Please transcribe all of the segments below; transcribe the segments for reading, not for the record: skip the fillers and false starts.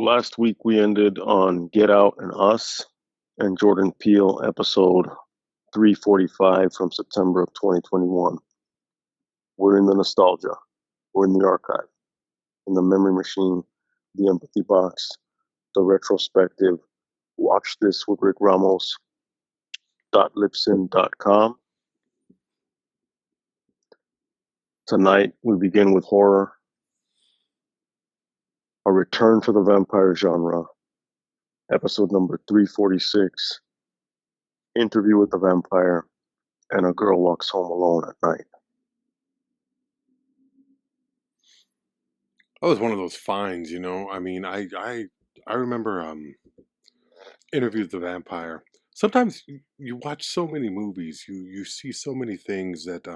Last week we ended on Get Out and Us and Jordan Peele episode 345 from September of 2021. We're in the nostalgia. We're in the archive, in the memory machine, the empathy box, the retrospective. Watch this with RickRamos.libsyn.com. Tonight we begin with horror, a return to the vampire genre, episode number 346, Interview with the Vampire, and A Girl Walks Home Alone at Night. That was one of those finds, you know. I mean, I remember Interview with the Vampire. Sometimes you watch so many movies, you see so many things that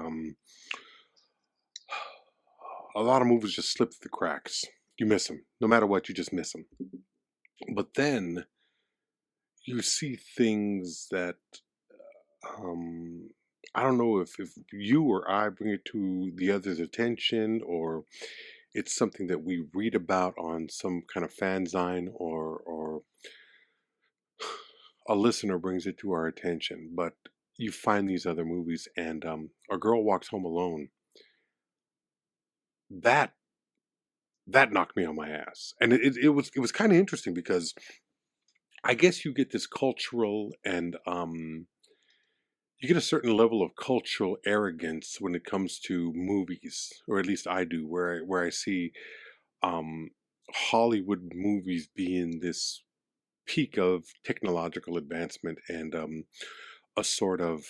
a lot of movies just slip through the cracks. You miss them. No matter what, you just miss them. But then you see things that I don't know if you or I bring it to the other's attention, or it's something that we read about on some kind of fanzine, or a listener brings it to our attention. But you find these other movies, and A Girl Walks Home Alone, that that knocked me on my ass. And it was kind of interesting because I guess you get this cultural and you get a certain level of cultural arrogance when it comes to movies, or at least I do, where I see um, Hollywood movies being this peak of technological advancement and a sort of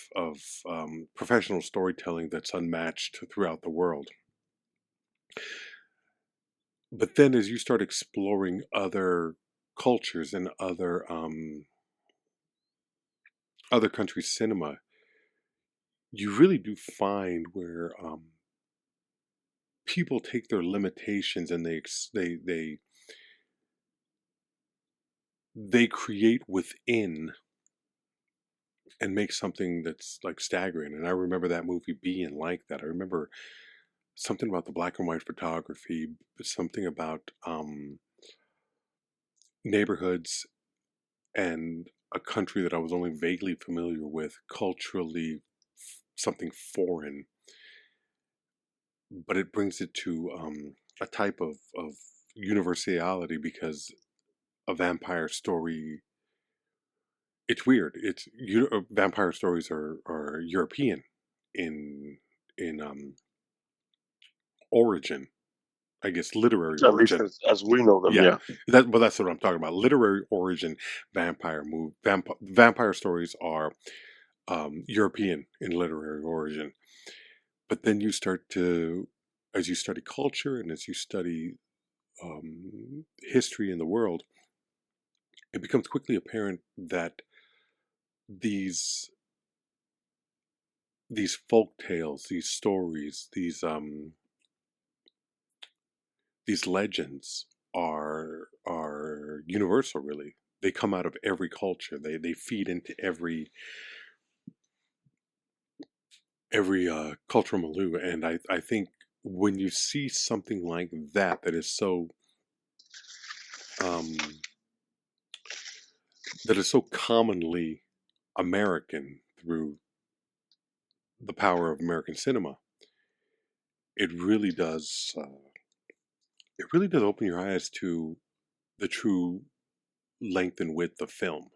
professional storytelling that's unmatched throughout the world. But then, as you start exploring other cultures and other countries' cinema, you really do find where people take their limitations and they create within and make something that's like staggering. And I remember that movie being like that. I remember something about the black and white photography, something about neighborhoods and a country that I was only vaguely familiar with, culturally something foreign, but it brings it to a type of universality because a vampire story, it's weird. Vampire stories are European in origin, I guess literary At least origin. as we know them, Yeah, yeah. that's what I'm talking about. Literary origin vampire stories are European in literary origin. But then you start to, as you study culture and as you study history in the world, it becomes quickly apparent that these these folk tales, these stories, these legends are universal. Really, they come out of every culture. They feed into every cultural milieu, and I think when you see something like that is so um, that is so commonly American through the power of American cinema, it really does. It really does open your eyes to the true length and width of film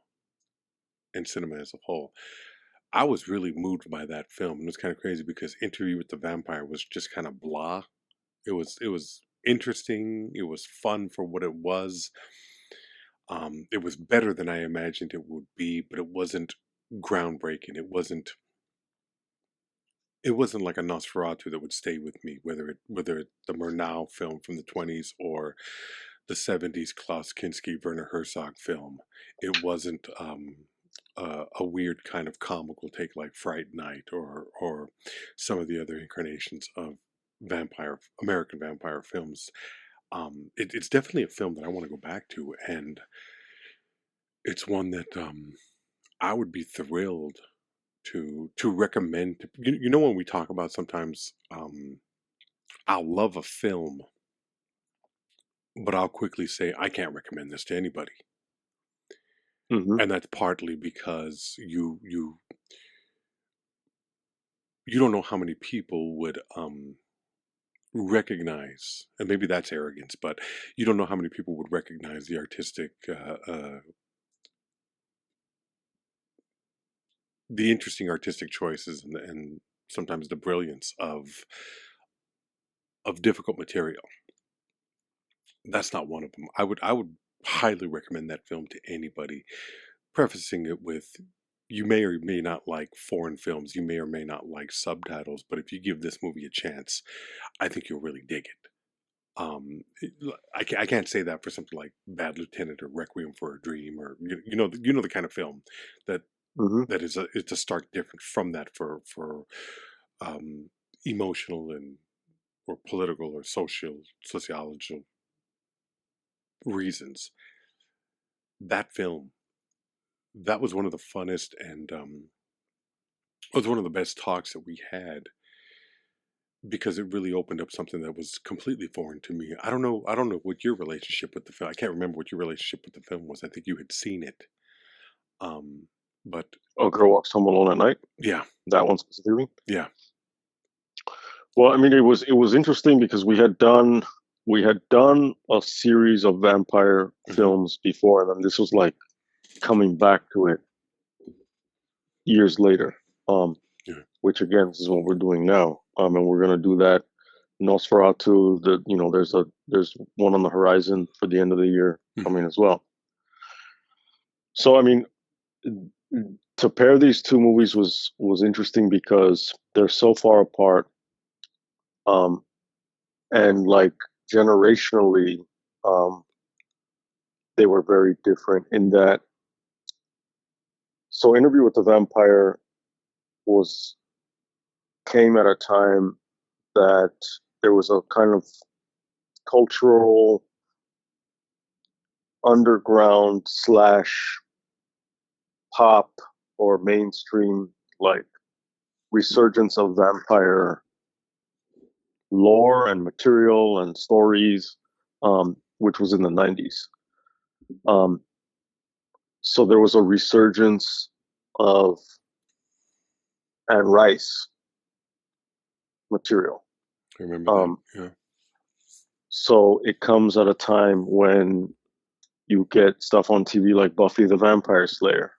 and cinema as a whole. I was really moved by that film, and it was kind of crazy because Interview with the Vampire was just kind of blah. It was interesting. It was fun for what it was. It was better than I imagined it would be, but it wasn't groundbreaking. It wasn't like a Nosferatu that would stay with me, whether it the Murnau film from the 20s or the 70s Klaus Kinski Werner Herzog film. It wasn't a weird kind of comical take like Fright Night or some of the other incarnations of American vampire films. It's definitely a film that I want to go back to, and it's one that I would be thrilled to recommend. You know, when we talk about sometimes, I'll love a film but I'll quickly say I can't recommend this to anybody. Mm-hmm. And that's partly because you don't know how many people would recognize, and maybe that's arrogance, but you don't know how many people would recognize the artistic, the interesting artistic choices, and sometimes the brilliance of difficult material. That's not one of them. I would highly recommend that film to anybody, prefacing it with you may or may not like foreign films, you may or may not like subtitles, but if you give this movie a chance, I think you'll really dig it. I can't say that for something like Bad Lieutenant or Requiem for a Dream, or you know the kind of film that Mm-hmm. that is it's a stark difference from that for um, emotional and or political or sociological reasons. That film, that was one of the funnest, and it was one of the best talks that we had, because it really opened up something that was completely foreign to me. I don't know what your relationship with the film. I can't remember what your relationship with the film was. I think you had seen it. Um, but A Girl Walks Home Alone at Night. yeah, That one specifically. yeah. Well, I mean, it was interesting because we had done a series of vampire Hmm. films before, and then this was like coming back to it years later. Um, Yeah. which again, this is what we're doing now. And we're gonna do that. Nosferatu. There's one on the horizon for the end of the year Hmm. coming as well. So I mean, to pair these two movies was interesting because they're so far apart, um, and like generationally, um, they were very different in that. So, Interview with the Vampire was came at a time that there was a kind of cultural underground slash pop or mainstream like resurgence of vampire lore and material and stories, which was in the 90s. Um, so there was a resurgence of Anne Rice material. I remember that. Um, Yeah. so it comes at a time when you get stuff on TV like Buffy the Vampire Slayer.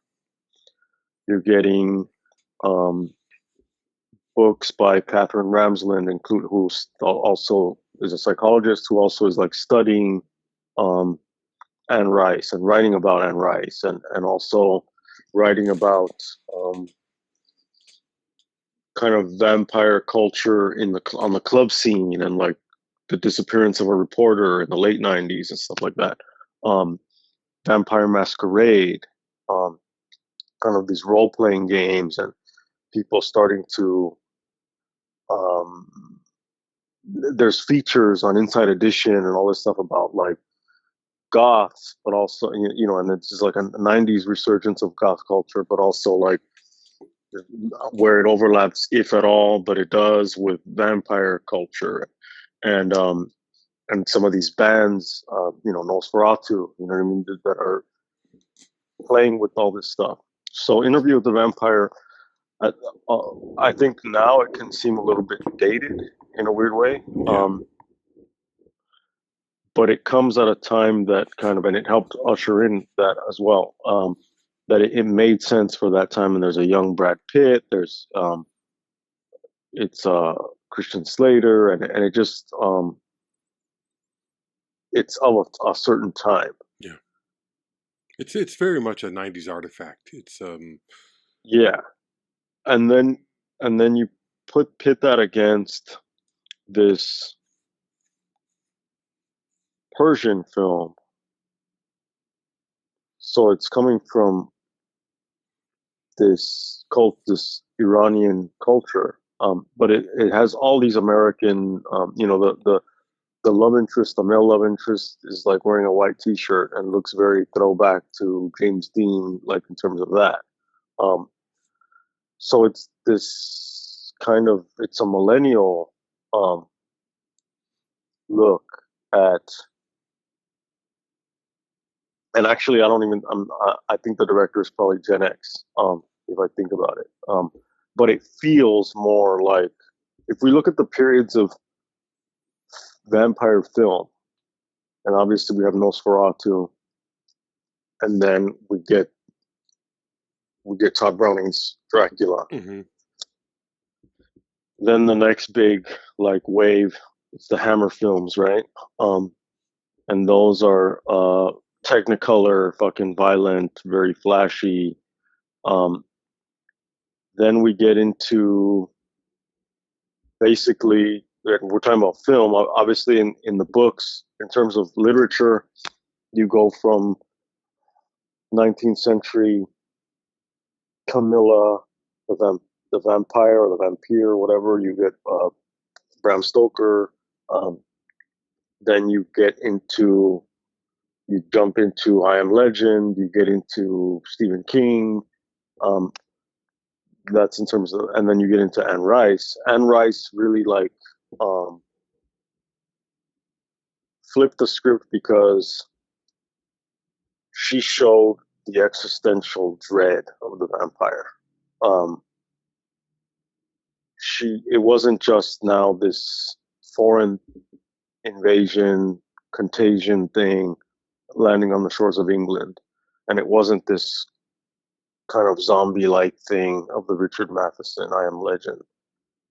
You're getting um, books by Catherine Ramsland, who also is a psychologist who also is like studying um, Anne Rice and writing about Anne Rice, and also writing about kind of vampire culture on the club scene, and like the disappearance of a reporter in the late 90s and stuff like that. Um, Vampire Masquerade, um, kind of these role playing games, and people starting to. Um, there's features on Inside Edition and all this stuff about like goths, but also and it's just like a '90s resurgence of goth culture, but also like where it overlaps, if at all, but it does with vampire culture, and some of these bands, Nosferatu, you know what I mean, that are playing with all this stuff. So, Interview with the Vampire, I, I think now it can seem a little bit dated in a weird way. Yeah. But it comes at a time that and it helped usher in that as well. That it made sense for that time, and there's a young Brad Pitt. It's Christian Slater, and it just it's of a certain time. Yeah. It's very much a '90s artifact. It's Yeah, and then you pit that against this Persian film, so it's coming from this Iranian culture, but it has all these American, the love interest, the male love interest, is like wearing a white T-shirt and looks very throwback to James Dean, like in terms of that. Um, so it's this it's a millennial um, look at And actually, I think the director is probably Gen X. If I think about it, but it feels more like if we look at the periods of vampire film, and obviously we have Nosferatu, and then we get Todd Browning's Dracula. Mm-hmm. Then the next big like wave, it's the Hammer films, right? And those are Technicolor, fucking violent, very flashy. Um, then we get into basically we're talking about film. Obviously, in the books, in terms of literature, you go from 19th century Camilla, the vampire or the vampire, whatever. You get Bram Stoker. Um, then you jump into I Am Legend. You get into Stephen King. Um, that's in terms of, and then you get into Anne Rice. Anne Rice really like um, flipped the script because she showed the existential dread of the vampire. Um, it wasn't just now this foreign invasion contagion thing landing on the shores of England, and it wasn't this kind of zombie like thing of the Richard Matheson I Am Legend.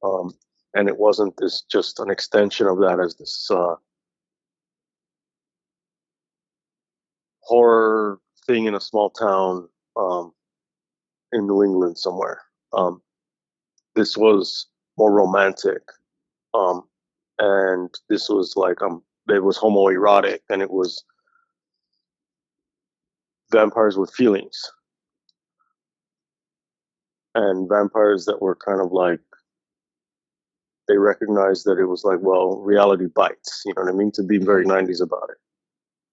Um, and it wasn't this just an extension of that as this horror thing in a small town in New England somewhere. Um, this was more romantic, um, and this was like it was homoerotic, and it was vampires with feelings, and vampires that were kind of like they recognized that it was like, well, reality bites. You know what I mean? To be very Mm-hmm. 90s about it.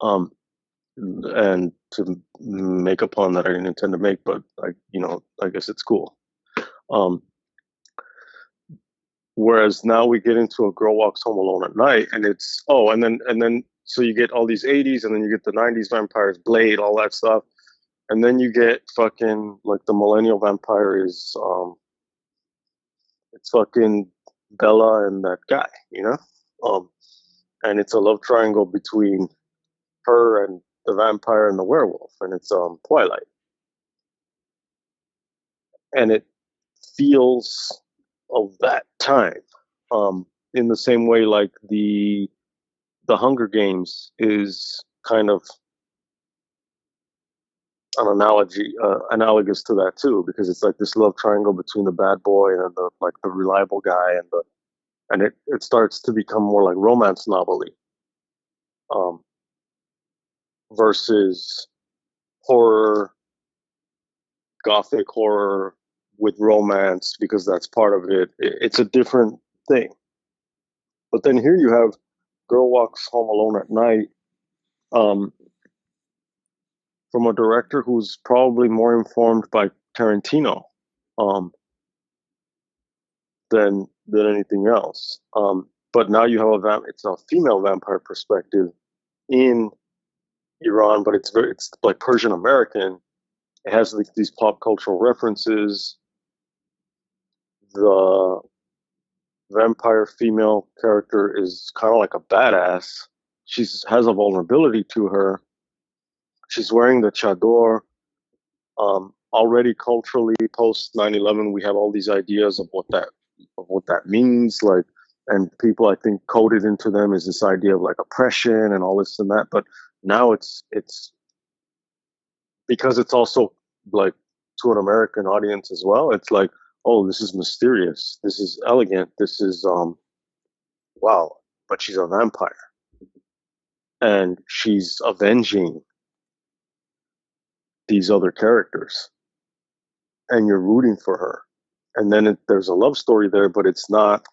Um, and to make a pun that I didn't intend to make, but I guess it's cool. Um, whereas now we get into A Girl Walks Home Alone at Night, and it's and then so you get all these 80s, and then you get the 90s vampires, Blade, all that stuff, and then you get fucking like the millennial vampire is it's fucking Bella and that guy, um, and it's a love triangle between her and the vampire and the werewolf, and it's Twilight, and it feels of that time, in the same way like the Hunger Games is kind of an analogous to that too, because it's like this love triangle between the bad boy and the reliable guy, and it starts to become more like romance novelty, um, versus horror, gothic horror with romance, because that's part of it. It's a different thing. But then here you have Girl Walks Home Alone at Night, um, from a director who's probably more informed by Tarantino, um, than anything else. But now you have it's a female vampire perspective in Iran, but it's like Persian American. It has like these pop cultural references. The vampire female character is kind of like a badass. She has a vulnerability to her. She's wearing the chador. Already culturally, post 9/11, we have all these ideas of what that means. Like, and people I think coded into them is this idea of like oppression and all this and that. But now it's because it's also like to an American audience as well. It's like, oh, this is mysterious. This is elegant. This is wow. But she's a vampire, and she's avenging these other characters, and you're rooting for her. And then there's a love story there, but it's not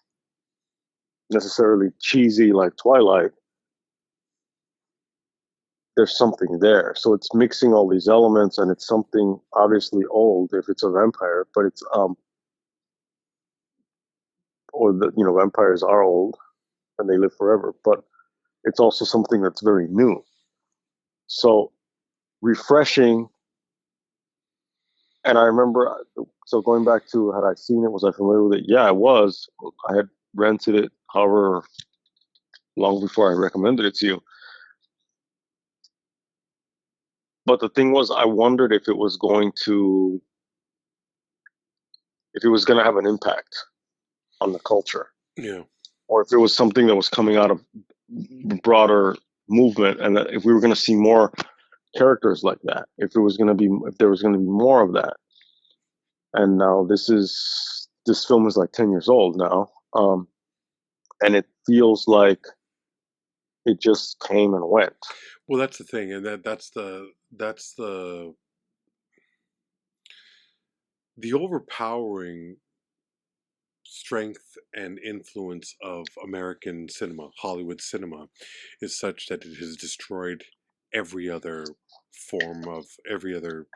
necessarily cheesy like Twilight. There's something there. So it's mixing all these elements, and it's something obviously old if it's a vampire, but it's or vampires are old and they live forever, but it's also something that's very new. So refreshing. And I remember, so going back to had I seen it, was I familiar with it? Yeah, I was. I had rented it, however long before I recommended it to you. But the thing was, I wondered if it was going to have an impact on the culture, Yeah. or if it was something that was coming out of broader movement, and that if we were going to see more characters like that, if there was going to be more of that. And now this film is like 10 years old now, and it feels like it just came and went. Well, that's the thing, and that's the overpowering strength and influence of American cinema, Hollywood cinema, is such that it has destroyed every other form of every other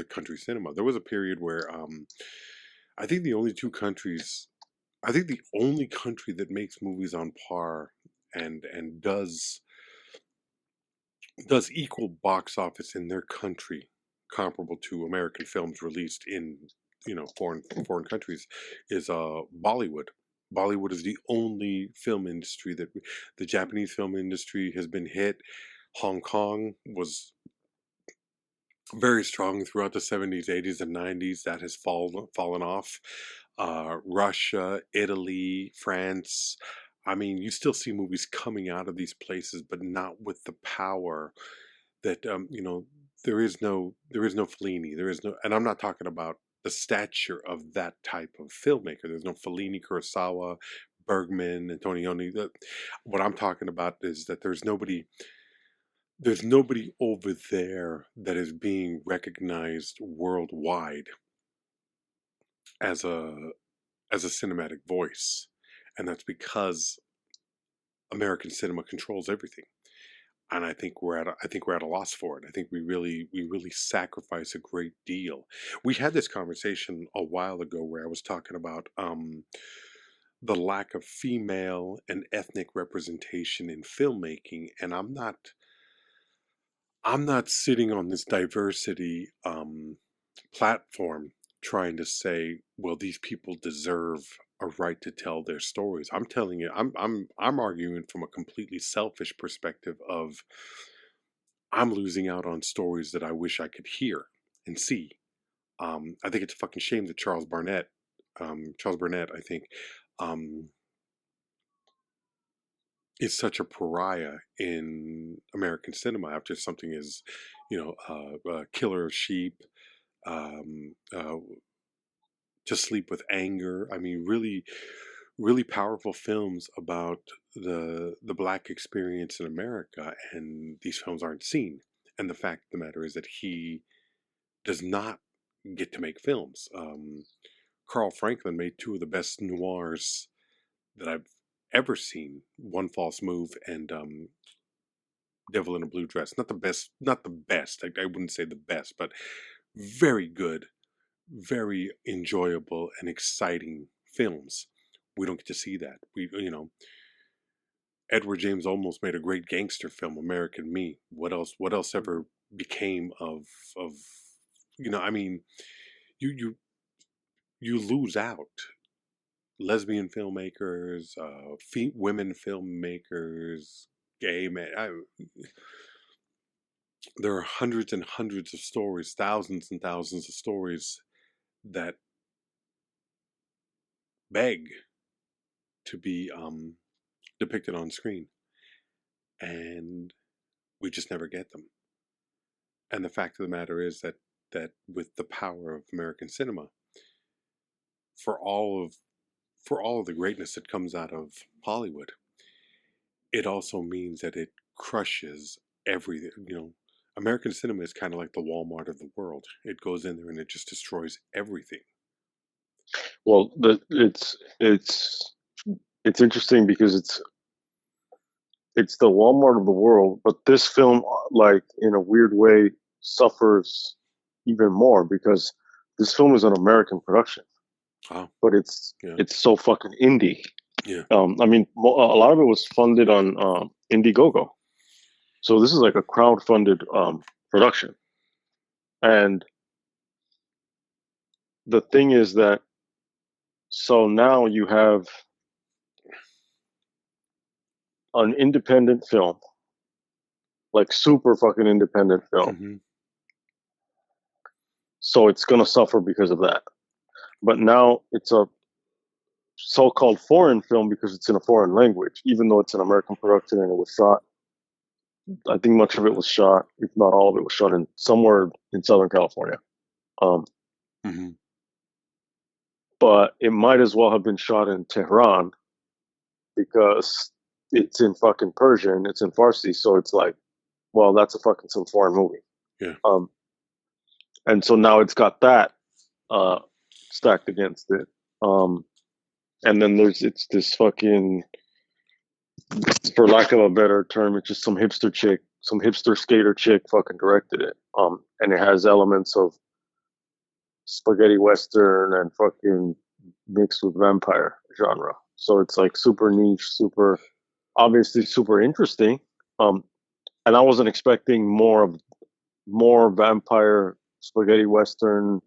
country cinema. There was a period where I think the only two countries, I think the only country that makes movies on par and does equal box office in their country comparable to American films released in foreign countries is Bollywood. Bollywood is the only film industry that the Japanese film industry has been hit. Hong Kong was very strong throughout the 70s, 80s, and 90s. That has fallen off. Russia, Italy, France. I mean, you still see movies coming out of these places, but not with the power that there is no Fellini, there is no, and I'm not talking about the stature of that type of filmmaker. There's no Fellini, Kurosawa, Bergman, Antonioni. What I'm talking about is that there's nobody over there that is being recognized worldwide as a cinematic voice, and that's because American cinema controls everything. And I think we're at a loss for it. I think we really sacrifice a great deal. We had this conversation a while ago where I was talking about the lack of female and ethnic representation in filmmaking, and I'm not sitting on this diversity platform trying to say, well, these people deserve a right to tell their stories. I'm telling you, I'm arguing from a completely selfish perspective of I'm losing out on stories that I wish I could hear and see. I think it's a fucking shame that Charles Burnett, I think, um, is such a pariah in American cinema after something is, Killer of Sheep, um, uh, To Sleep with Anger. I mean, really, really powerful films about the black experience in America, and these films aren't seen. And the fact of the matter is that he does not get to make films. Carl Franklin made two of the best noirs that I've ever seen: One False Move and Devil in a Blue Dress. Not the best. Not the best. I wouldn't say the best, but very good, very enjoyable and exciting films. We don't get to see that. Edward James almost made a great gangster film, American Me. What else? What else ever became of? I mean, you you lose out. Lesbian filmmakers, women filmmakers, gay men. There are hundreds and hundreds of stories, thousands and thousands of stories that beg to be depicted on screen, and we just never get them. And the fact of the matter is that with the power of American cinema, for all of the greatness that comes out of Hollywood, it also means that it crushes everything. American cinema is kind of like the Walmart of the world. It goes in there and it just destroys everything. Well, it's interesting because it's the Walmart of the world, but this film, like in a weird way, suffers even more because this film is an American production, Oh, but it's yeah, it's so fucking indie. yeah, I mean, a lot of it was funded on Indiegogo, so this is like a crowd-funded production. And the thing is that, so now you have an independent film, like super fucking independent film. Mm-hmm. So it's going to suffer because of that. But now it's a so-called foreign film because it's in a foreign language, even though it's an American production and it was shot. I think much of it was shot, if not all of it, was shot in somewhere in Southern California. Um, Mm-hmm. but it might as well have been shot in Tehran because it's in fucking Persian, it's in Farsi, so it's like, well, that's a fucking some foreign movie. Yeah. And so now it's got that uh, stacked against it. And then it's this fucking, for lack of a better term, it's just some hipster chick, some hipster skater chick fucking directed it. And it has elements of spaghetti western and fucking mixed with vampire genre. So it's like super niche, super obviously super interesting. And I wasn't expecting more vampire spaghetti western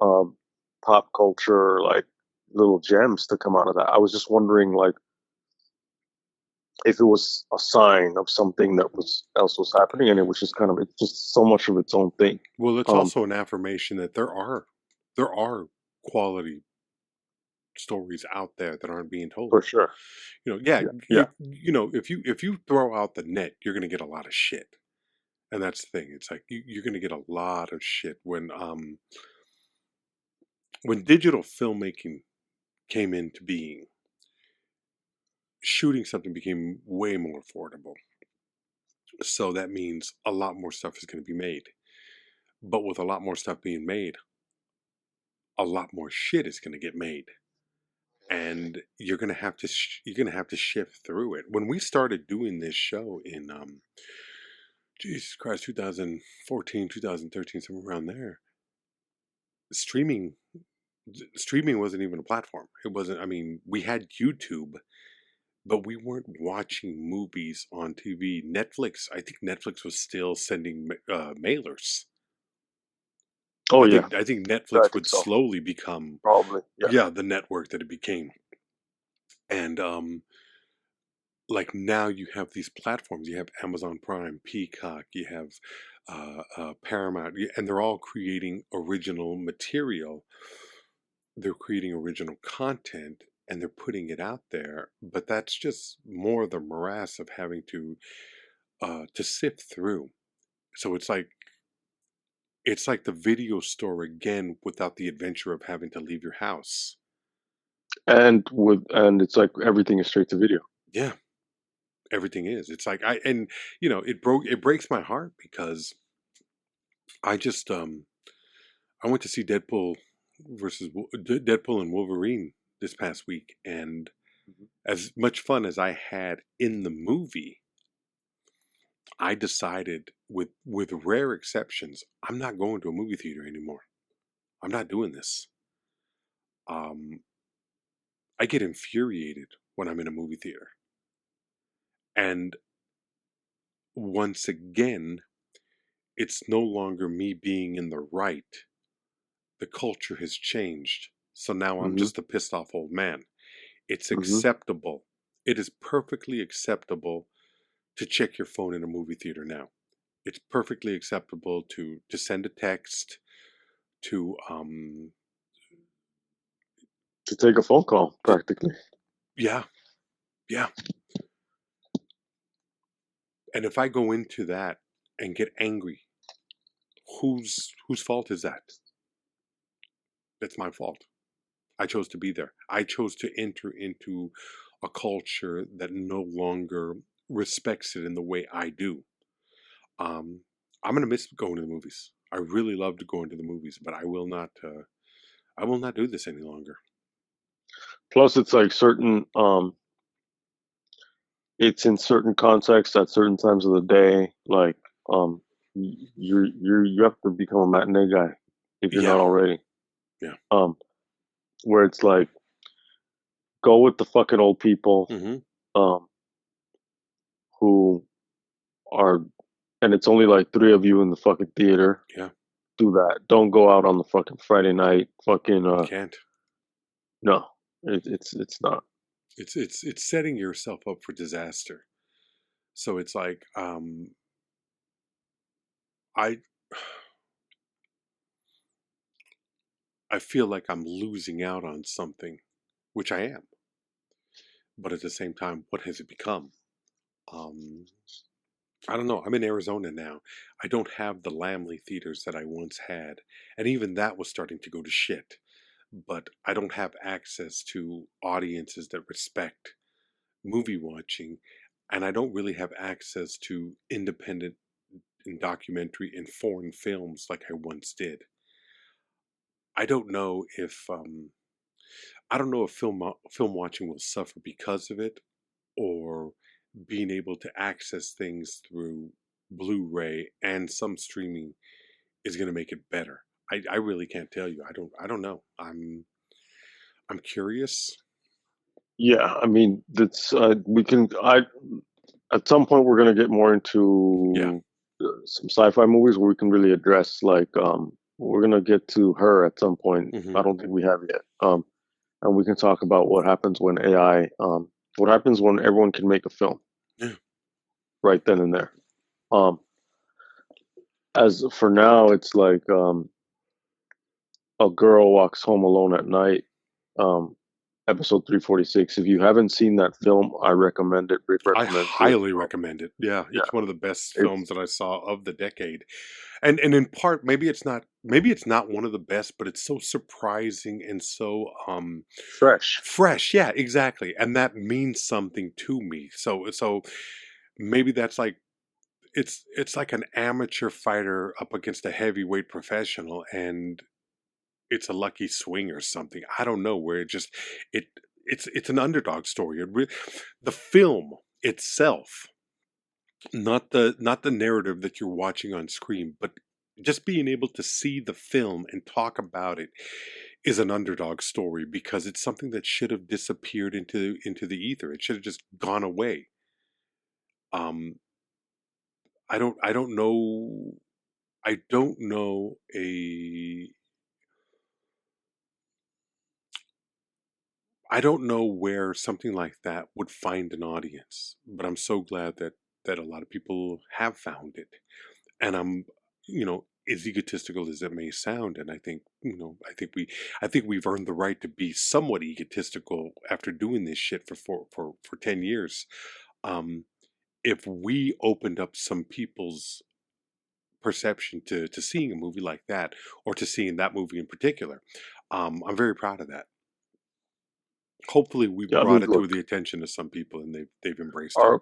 pop culture like little gems to come out of that. I was just wondering like if it was a sign of something that was happening, and it was just kind of, it's just so much of its own thing. Well, it's also an affirmation that there are quality stories out there that aren't being told. For sure. You know, yeah, Yeah. you know, if you throw out the net, you're gonna get a lot of shit. And that's the thing. It's like you're gonna get a lot of shit when digital filmmaking came into being, shooting something became way more affordable. So that means a lot more stuff is going to be made. But with a lot more stuff being made, a lot more shit is going to get made. And you're going to have to shift through it. When we started doing this show in Jesus Christ, 2014, 2013, somewhere around there, streaming wasn't even a platform. It wasn't, I mean, we had YouTube, but we weren't watching movies on TV. Netflix, I think Netflix was still sending mailers. Oh yeah. I think I Netflix think would so. slowly become, Probably. Yeah. yeah, the network that it became. And like now you have these platforms. You have Amazon Prime, Peacock, you have Paramount, and they're all creating original material. They're creating original content and they're putting it out there. But that's just more of the morass of having to sift through. So it's like the video store again without the adventure of having to leave your house. And it's like everything is straight to video. Yeah, everything is. It's like and you know, it breaks my heart because I just I went to see Deadpool and Wolverine this past week, and as much fun as I had in the movie, I decided with rare exceptions, I'm not going to a movie theater anymore. I'm not doing this. Um I get infuriated when I'm in a movie theater. And once again, it's no longer me being in the right. The culture has changed. So now I'm Hmm. just a pissed off old man. It's Hmm. acceptable. It is perfectly acceptable to check your phone in a movie theater now. It's perfectly acceptable to send a text, to To take a phone call, practically. yeah, yeah. And if I go into that and get angry, whose fault is that? It's my fault. I chose to be there. I chose to enter into a culture that no longer respects it in the way I do. Um, I'm gonna miss going to the movies. I really loved going to the movies, but I will not. I will not do this any longer. Plus, it's like it's in certain contexts at certain times of the day. Like, you have to become a matinee guy if you're Yeah, not already. yeah. Um, where it's like, go with the fucking old people, Mm-hmm. um, who are, and it's only like three of you in the fucking theater. Yeah. do that. Don't go out on the fucking Friday night. Fucking Can't. no, it's not. It's setting yourself up for disaster. So it's like I I feel like I'm losing out on something, which I am. But at the same time, what has it become? Um, I don't know. I'm in Arizona now. I don't have the Lamley theaters that I once had, and even that was starting to go to shit. But I don't have access to audiences that respect movie watching, and I don't really have access to independent and documentary and foreign films like I once did. I don't know if film watching will suffer because of it, or being able to access things through Blu-ray and some streaming is going to make it better. I really can't tell you. I don't know. I'm curious. Yeah, I mean, that's we can. I At some point we're gonna get more Yeah. into some sci-fi movies where we can really address like we're gonna get to Her at some point. Hmm. I don't think we have yet. And we can talk about what happens when AI, what happens when everyone can make a film Yeah. right then and there. Um, as for now, it's like a girl walks home alone at night. Um, episode 346. If you haven't seen that film, I recommend it. Rick I recommends it. highly recommend it. Yeah, Yeah, it's one of the best films it's that I saw of the decade. And in part maybe it's not one of the best, but it's so surprising and so fresh. fresh. Yeah, exactly. And that means something to me. So maybe that's like it's like an amateur fighter up against a heavyweight professional, and it's a lucky swing or something. I don't know where it it's an underdog story. The film itself, not the narrative that you're watching on screen, but just being able to see the film and talk about it is an underdog story, because it's something that should have disappeared into the ether. It should have just gone away. Um, I don't know. I don't know a I don't know where something like that would find an audience, but I'm so glad that a lot of people have found it. And I'm, as egotistical as it may sound, and I think we've earned the right to be somewhat egotistical after doing this shit for 10 years. Um, if we opened up some people's perception to seeing a movie like that, or to seeing that movie in particular, I'm very proud of that. Hopefully we Yeah, I brought mean, it to look, the attention of some people, and they've embraced it. our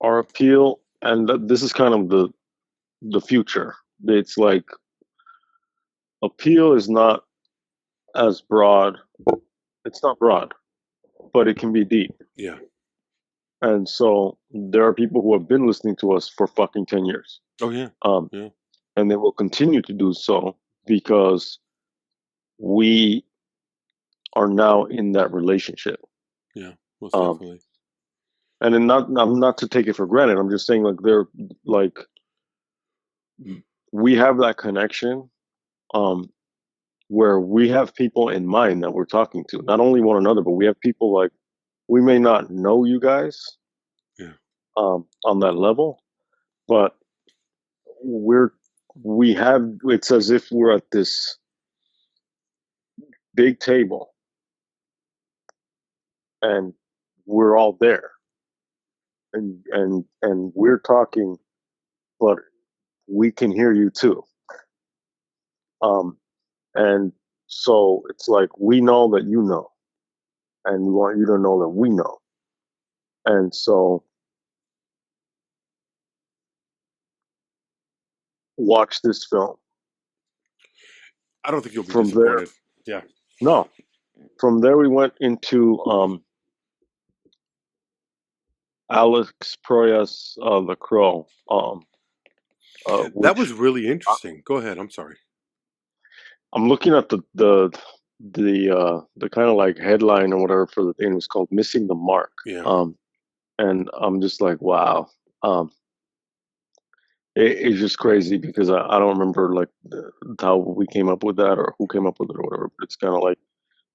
our appeal, and this is kind of the future. It's like appeal is not as broad. It's not broad, but it can be deep. Yeah. And so there are people who have been listening to us for fucking 10 years. Oh yeah. Um, Yeah. and they will continue to do so because we are now in that relationship. Yeah. Most Um, definitely. and then I'm not to take it for granted. I'm just saying like they're like we have that connection um, where we have people in mind that we're talking to, not only one another, but we have people like we may not know you guys Yeah. on that level, but we're we have it's as if we're at this big table and we're all there and we're talking, but we can hear you too. Um, and so it's like we know that you know, and we want you to know that we know. And so watch this film. I don't think you'll be From there, disappointed. Yeah. no, from there we went into Alex Proyas, The Crow. That was Which really interesting. Go ahead. I'm sorry. I'm looking at the kind of like headline or whatever for the thing. It was called "Missing the Mark," Yeah. and I'm just like, wow. Um, it's just crazy because I don't remember like how we came up with that or who came up with it or whatever. But it's kind of like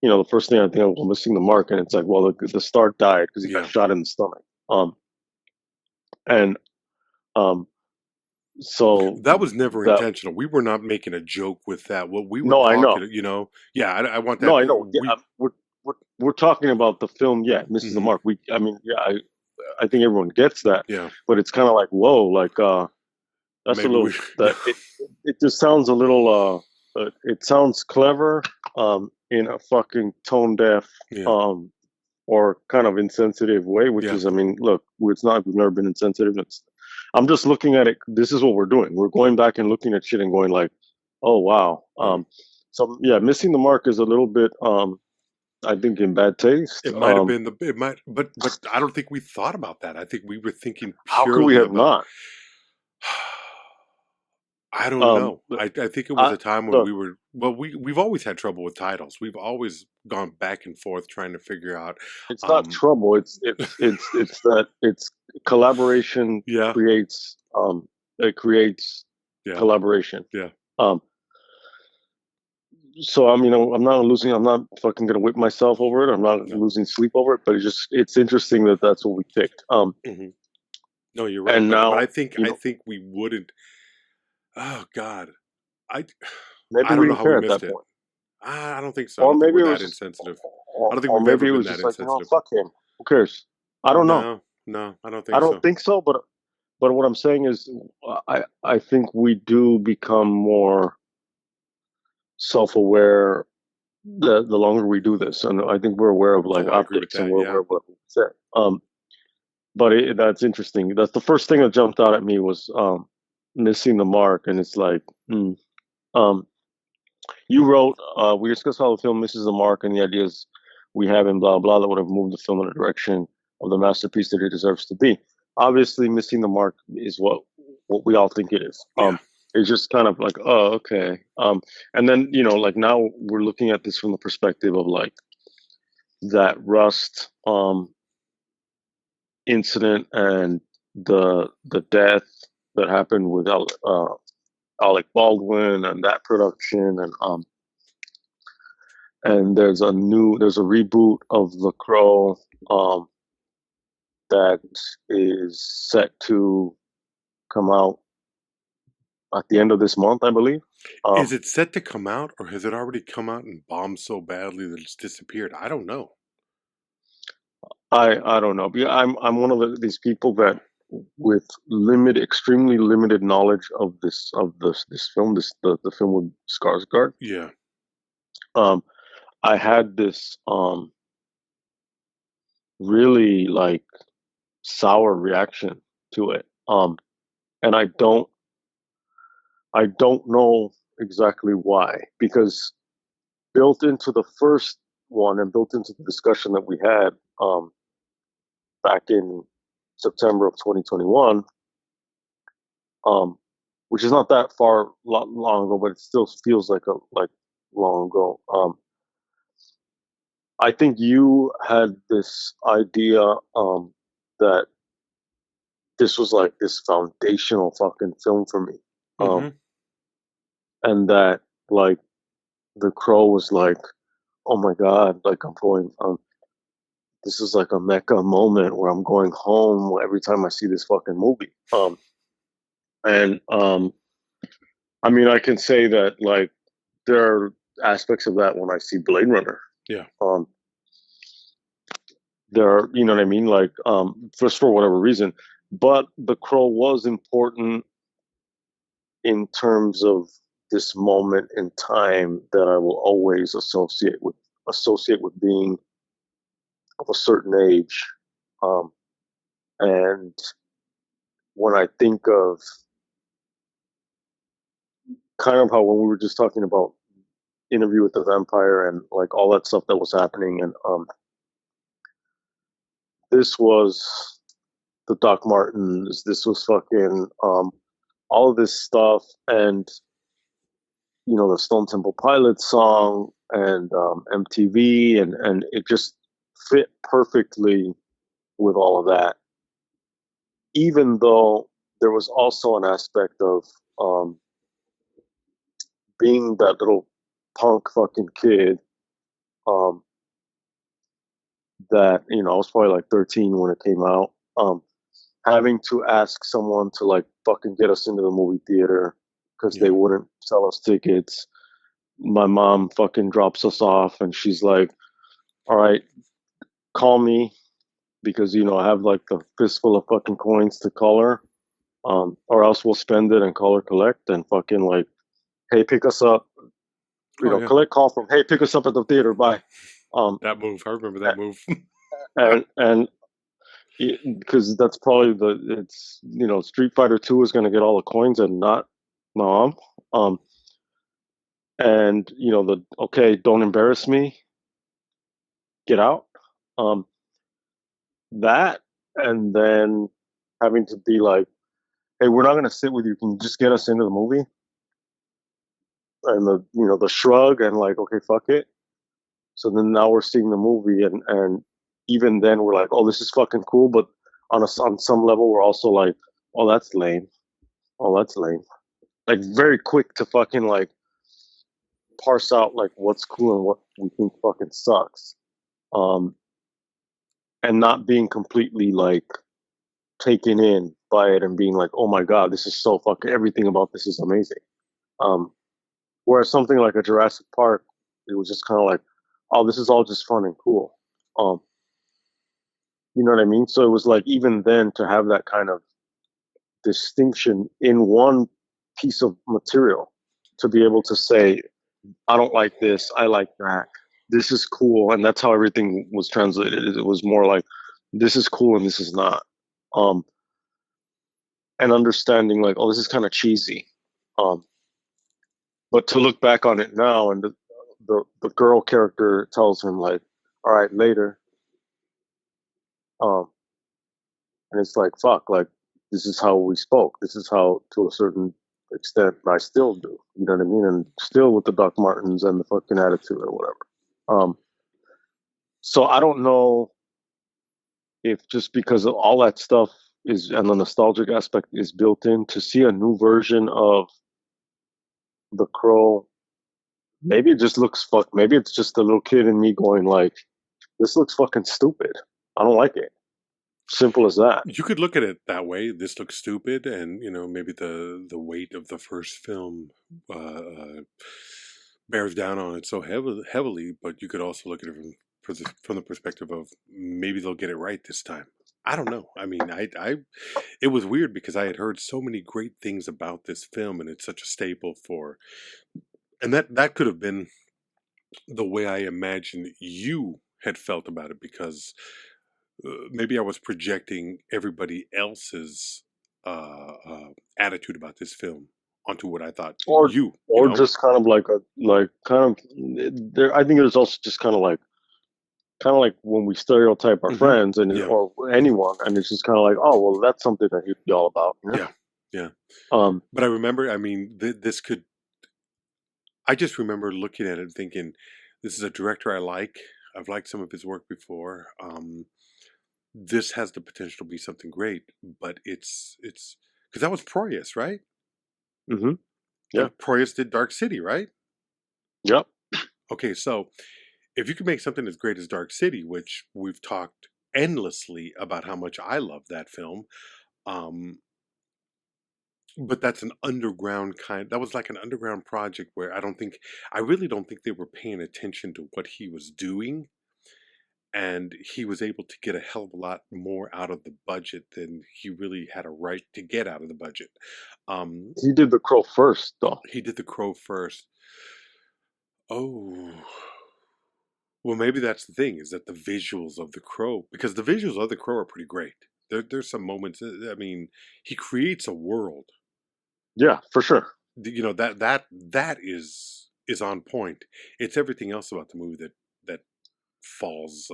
the first thing I think of was missing the mark, and it's like, well, the star died because he got Yeah. shot in the stomach. And um, so That was never that intentional. We were not making a joke with that. What we were no, I know, talking, yeah, I want no, that. I know. Yeah, we're talking about the film. Yeah, misses the Mhm, mark. I mean, yeah, I think everyone gets that, yeah, but it's kind of like, whoa, like that's a maybe we, little yeah, that it just sounds a little it sounds clever in a fucking tone deaf yeah, um or kind of insensitive way, which yeah, is, I mean, look, we've never been insensitive. I'm just looking at it. This is what we're doing. We're yeah. going back and looking at shit and going like, oh wow. Right. So yeah, missing the mark is a little bit I think in bad taste. It might have been it might, but I don't think we thought about that. I think we were thinking How could we purely have about. not? I don't know. But I think it was I a time when look, we were well. We've always had trouble with titles. We've always gone back and forth trying to figure out. it's not Um, trouble. It's that it's collaboration yeah, creates it creates yeah, collaboration. yeah, Um, so I mean, I'm not losing. I'm not fucking gonna whip myself over it. I'm not no. losing sleep over it. But it's interesting that that's what we picked. Hmm. No, you're right. And But now I think we wouldn't. Oh God, I maybe I we don't know didn't how we care at that missed it. point, I don't think so. I or don't think maybe we're it was that just, insensitive. I or, don't think or we've maybe ever it been was that just like, insensitive. fuck him. Who cares? I don't know. No, no, I don't I think don't so. think so. But what I'm saying is, I think we do become more self-aware the longer we do this, and I think we're aware of like Oh, I agree with optics and that. we're Yeah. aware of what we say. But that's interesting. That's the first thing that jumped out at me was missing the mark, and it's like, um, you wrote, we discussed how the film misses the mark, and the ideas we have in blah blah that would have moved the film in the direction of the masterpiece that it deserves to be. Obviously, missing the mark is what we all think it is. Yeah. It's just kind of like, oh, okay. And then like now we're looking at this from the perspective of like that Rust incident and the death that happened with Alec Baldwin and that production and there's a reboot of The Crow um, that is set to come out at the end of this month, I believe. Is Um, it set to come out, or has it already come out and bombed so badly that it's disappeared? I don't know. I don't know. I'm one of these people that with extremely limited knowledge of this film, the film with Skarsgård. Yeah. Um, I had this really like sour reaction to it. And I don't know exactly why, because built into the first one and built into the discussion that we had back in September of 2021, um, which is not that long ago, but it still feels like long ago. I think you had this idea that this was like this foundational fucking film for me, um, Hmm. and that like The Crow was like, oh my god, like I'm going, this is like a mecca moment where I'm going home every time I see this fucking movie. And I mean, I can say that like there are aspects of that when I see Blade Runner. Yeah. Um, there are, you know what I mean, like just for whatever reason. But The Crow was important in terms of this moment in time that I will always associate with being of a certain age. Um, and when I think of kind of how when we were just talking about Interview with the Vampire and like all that stuff that was happening, and this was the Doc Martens, this was fucking all of this stuff, and the Stone Temple Pilots song and MTV, and it just fit perfectly with all of that. Even though there was also an aspect of um, being that little punk fucking kid um, that I was probably like 13 when it came out. Having to ask someone to like fucking get us into the movie theater because they Yeah. wouldn't sell us tickets. My mom fucking drops us off and she's like, "All right, call me because I have like the fistful of fucking coins to call her, or else we'll spend it and call her collect and fucking like, hey, pick us up. Oh yeah. Collect call from hey, pick us up at the theater. Bye." Um, That move. I remember that move. and because that's probably it's Street Fighter 2 is going to get all the coins and not my mom. And the okay, don't embarrass me, get out. Um, that and then having to be like, hey, we're not going to sit with you. Can you just get us into the movie? And the shrug and like, okay, fuck it. So then now we're seeing the movie and even then we're like, oh, this is fucking cool, but on some level we're also like, oh, that's lame. Oh, that's lame. Like very quick to fucking like parse out like what's cool and what we think fucking sucks. Um, and not being completely like taken in by it and being like, oh my god, this is so fucking everything about this is amazing. Um, whereas something like a Jurassic Park, it was just kind of like, oh, this is all just fun and cool. Um, you know what I mean? So it was like even then to have that kind of distinction in one piece of material to be able to say, I don't like this, I like that. This is cool, and that's how everything was translated. It was more like this is cool and this is not. Um, and understanding like, oh, this is kind of cheesy. Um, but to look back on it now, and the girl character tells him like, all right, later. Um, and it's like, fuck, like this is how we spoke. This is how, to a certain extent, I still do. You know what I mean? And still with the Doc Martens and the fucking attitude or whatever. So I don't know if just because of all that stuff is and the nostalgic aspect is built in to see a new version of the Crow. Maybe it just looks fuck. Maybe it's just a little kid in me going like, "This looks fucking stupid. I don't like it." Simple as that. You could look at it that way. This looks stupid, and maybe the weight of the first film bears down on it so heavily. But you could also look at it from the perspective of maybe they'll get it right this time. I don't know. I mean, it was weird because I had heard so many great things about this film, and it's such a staple for, and that could have been the way I imagined you had felt about it because maybe I was projecting everybody else's attitude about this film onto what I thought Or you or know. just kind of like a like kind of there. I think there's also just kind of like when we stereotype our Hmm. friends and Yeah, or anyone, and it's just kind of like, oh well, that's something that he'd be all about. yeah, yeah. Um, But I remember, I mean, this could. I just remember looking at it and thinking, this is a director I like. I've liked some of his work before. This has the potential to be something great, but it's because that was Proyas, right? hmm yeah, And Proyas did Dark City, right? yep. Okay, so if you can make something as great as Dark City, which we've talked endlessly about how much I love that film, um, but that's an underground that was like an underground project where I really don't think they were paying attention to what he was doing. And he was able to get a hell of a lot more out of the budget than he really had a right to get out of the budget. Um, He did The Crow first, though. he did The Crow first. Oh, well, maybe that's the thing is that the visuals of The Crow, because the visuals of The Crow are pretty great. There's some moments. I mean, he creates a world. Yeah, for sure. That is on point. It's everything else about the movie that falls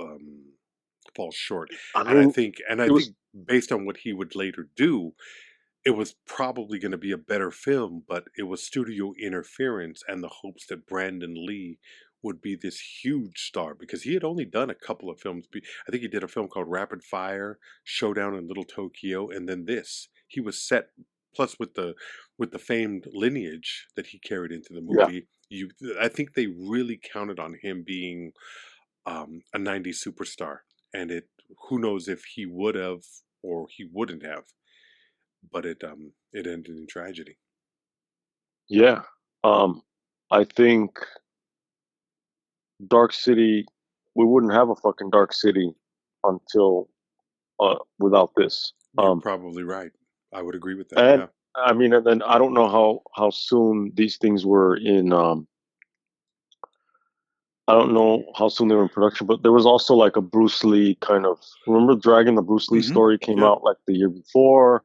falls short. I And I mean, think it was based on what he would later do, it was probably going to be a better film, but it was studio interference and the hopes that Brandon Lee would be this huge star because he had only done a couple of films. I think he did a film called Rapid Fire, Showdown in Little Tokyo, and then this. he was set. Plus, with the famed lineage that he carried into the Yeah. movie, I think they really counted on him being a '90s superstar, and who knows if he would have or he wouldn't have, but it ended in tragedy. Yeah. I think Dark City, we wouldn't have a fucking Dark City until without this. You're probably right. I would agree with that. And Yeah. I mean, and then I don't know how soon these things were in. I don't know how soon they were in production, but there was also like a Bruce Lee kind of. Remember Dragon? The Bruce Lee Mm-hmm. story came Yeah. out like the year before.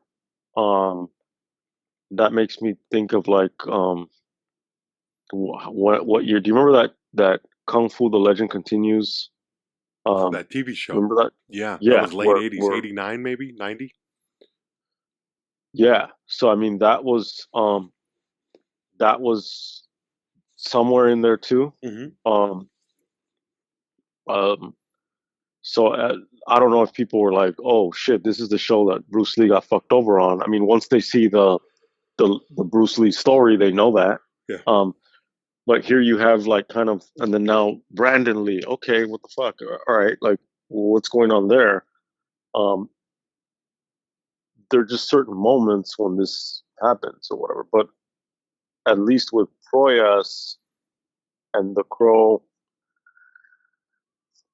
That makes me think of like what year? Do you remember that Kung Fu: The Legend Continues? That TV show. Remember that? Yeah, that Yeah, was late '80s, where '89 maybe, '90. yeah. So I mean that was somewhere in there too. Mm-hmm. Um, um, so I don't know if people were like, "Oh shit, this is the show that Bruce Lee got fucked over on." I mean, once they see the Bruce Lee story, they know that. Yeah. But here you have like kind of, and then now Brandon Lee. Okay, what the fuck? All right, like what's going on there? Um, there are just certain moments when this happens or whatever. But at least with Proyas and The Crow,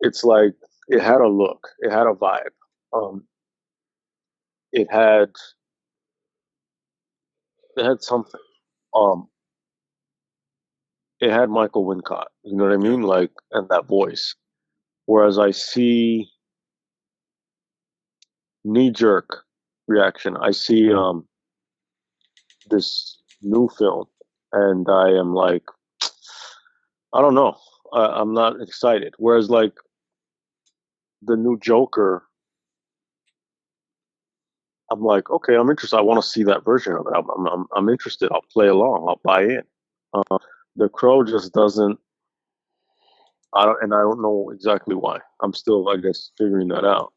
it's like it had a look, it had a vibe. Um, it had it had something. Um, it had Michael Wincott. You know what I Yeah. mean? Like, and that voice. Whereas I see knee jerk reaction. I see this new film, and I am like, I don't know. I'm not excited. Whereas like the new Joker, I'm like, okay, I'm interested. I want to see that version of it. I'm interested. I'll play along. I'll buy in. The Crow just doesn't. I don't know exactly why. I'm still, I guess, figuring that out.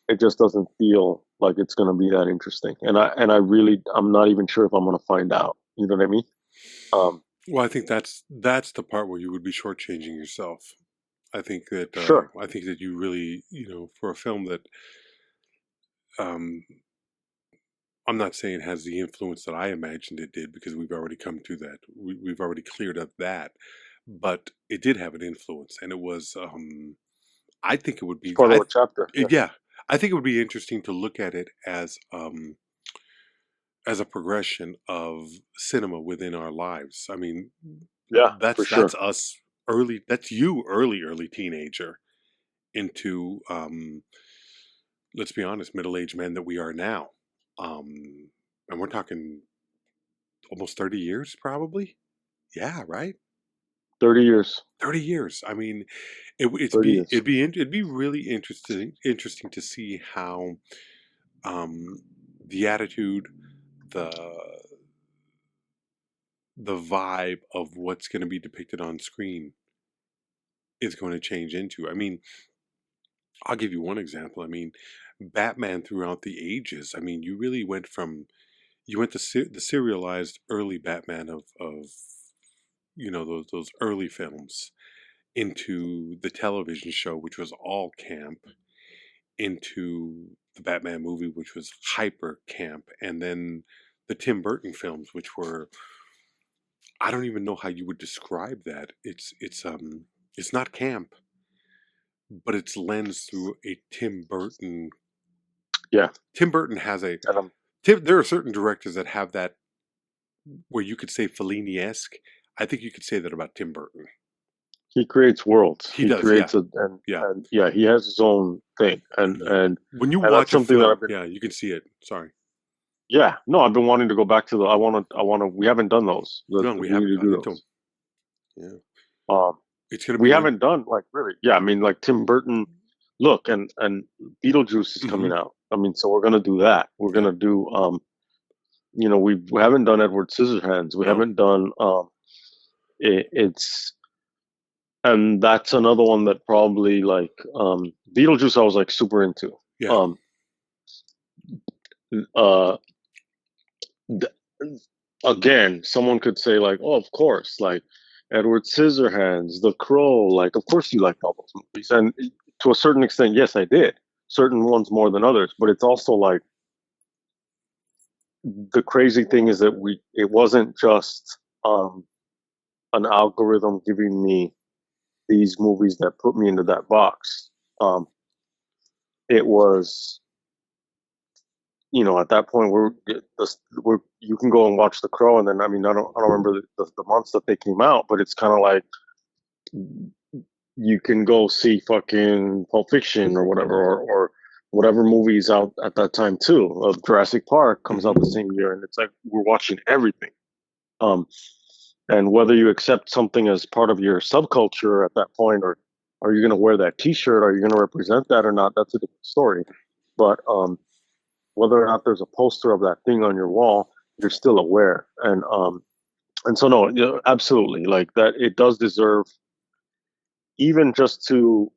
It just doesn't feel like it's going to be that interesting, I'm not even sure if I'm going to find out. You know what I mean? Um, Well, I think that's the part where you would be shortchanging yourself. sure. I think that you really, for a film that um, I'm not saying it has the influence that I imagined it did, because we've already come to that. We've already cleared up that, but it did have an influence, and it was. I think it would It's be. part of a chapter. Yeah. Yeah, I think it would be interesting to look at it as a progression of cinema within our lives. I mean, Yeah, for that's sure. us early. That's you early teenager into let's be honest, middle-aged men that we are now. And we're talking almost 30 years, probably. Yeah, right. 30 years. 30 years. I mean, 30 years. it'd be really interesting to see how um, the attitude, the the vibe of what's going to be depicted on screen is going to change into. I mean, I'll give you one example. I mean, Batman throughout the ages. I mean, you went to the serialized early Batman of those early films, into the television show, which was all camp, into the Batman movie, which was hyper camp, and then the Tim Burton films, which were, I don't even know how you would describe that. It's not camp, but it's lensed through a Tim Burton. Yeah. Tim Burton has a And There are certain directors that have that, where you could say Fellini-esque. I think you could say that about Tim Burton. he creates worlds. He He does, yeah, creates yeah. and yeah, he has his own thing. Yeah. When you And that's watch a something that film, I've been, yeah, you can see it. Sorry. yeah, no, I've been wanting to go back to I want to, we haven't done those. No, we We need haven't to gotten do into them. those. Yeah. Um, It's going to be we one. haven't done like really. Yeah. I mean, like Tim Burton, look, and Beetlejuice is Mm-hmm. coming out. I mean, so we're going to do that. We're going Yeah. to do, we haven't done Edward Scissorhands. We No. haven't done, it's, and that's another one that probably like Beetlejuice I was like super into. Yeah. Um, uh, again, someone could say like, "Oh, of course, like Edward Scissorhands, The Crow." Like, of course, you liked all those movies, and to a certain extent, yes, I did. Certain ones more than others, but it's also like the crazy thing is that it wasn't just an algorithm giving me these movies that put me into that box. It was, at that point we're you can go and watch The Crow, and then I don't remember the months that they came out, but it's kind of like you can go see fucking Pulp Fiction or whatever, or whatever movies out at that time too. Jurassic Park comes out the same year, and it's like we're watching everything. Um, and whether you accept something as part of your subculture at that point, or are you going to wear that T-shirt, are you going to represent that or not? That's a different story. But whether or not there's a poster of that thing on your wall, you're still aware. And so no, absolutely, like that. It does deserve, even just to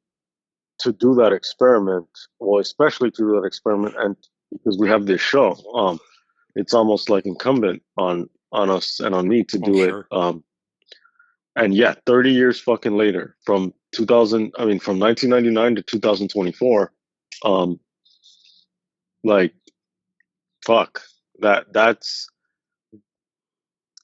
do that experiment. Well, especially to do that experiment, and because we have this show, it's almost like incumbent on us and on me to do it. Sure. And yeah, 30 years fucking later, from 1999 to 2024, like, fuck, that's,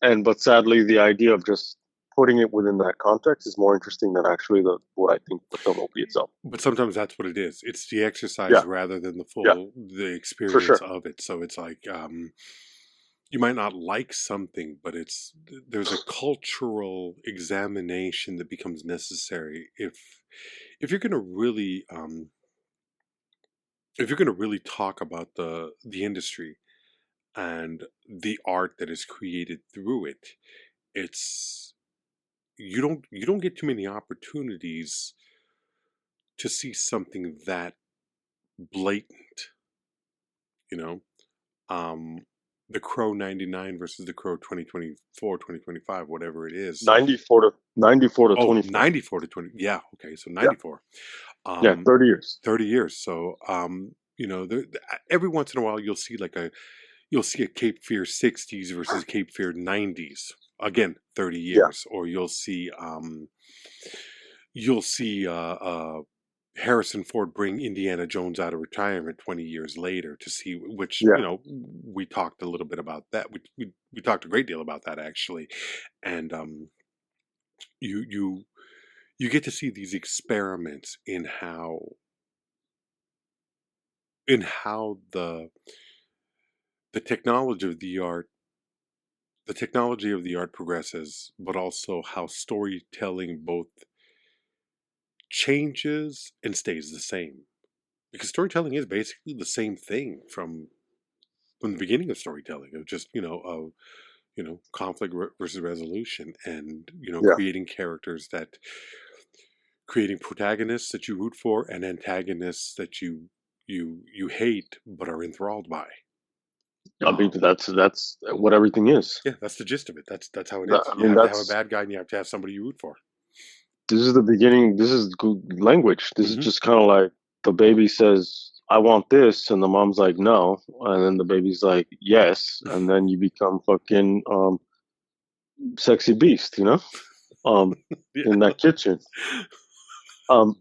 but sadly, the idea of just putting it within that context is more interesting than actually what I think the film will be itself. But sometimes that's what it is. It's the exercise Yeah, rather than the yeah, the for experience sure. of it. So it's like you might not like something, but there's a cultural examination that becomes necessary if you're going to really if you're going to really talk about the industry and the art that is created through it. It's you don't get too many opportunities to see something that blatant, you know. Um the Crow 99 versus the Crow 2024, 2025, whatever it is. 94 to Oh, 24. 94 to 20. Yeah, okay, so Yeah, 94. yeah, 30 years. 30 years. So every once in a while you'll see a Cape Fear 60s versus Cape Fear 90s. Again, 30 Yeah, years. Or you'll see Harrison Ford bring Indiana Jones out of retirement 20 years later to see, which, yeah. we talked a little bit about that. We talked a great deal about that, actually. And you you you get to see these experiments in how the technology of the art the technology of the art progresses, but also how storytelling both changes and stays the same. Because storytelling is basically the same thing from the beginning of storytelling, of just conflict versus resolution, and Yeah. creating protagonists that you root for and antagonists that you hate but are enthralled by. I mean, that's what everything is. Yeah, that's the gist of it. That's how it is. I You mean, have to have a that's bad guy and you have to have somebody you root for. this is the beginning. This is good language. This is Hmm. just kind of like the baby says, "I want this," and the mom's like, "No," and then the baby's like, "Yes," and then you become fucking sexy beast, um, Yeah. in that kitchen. Um,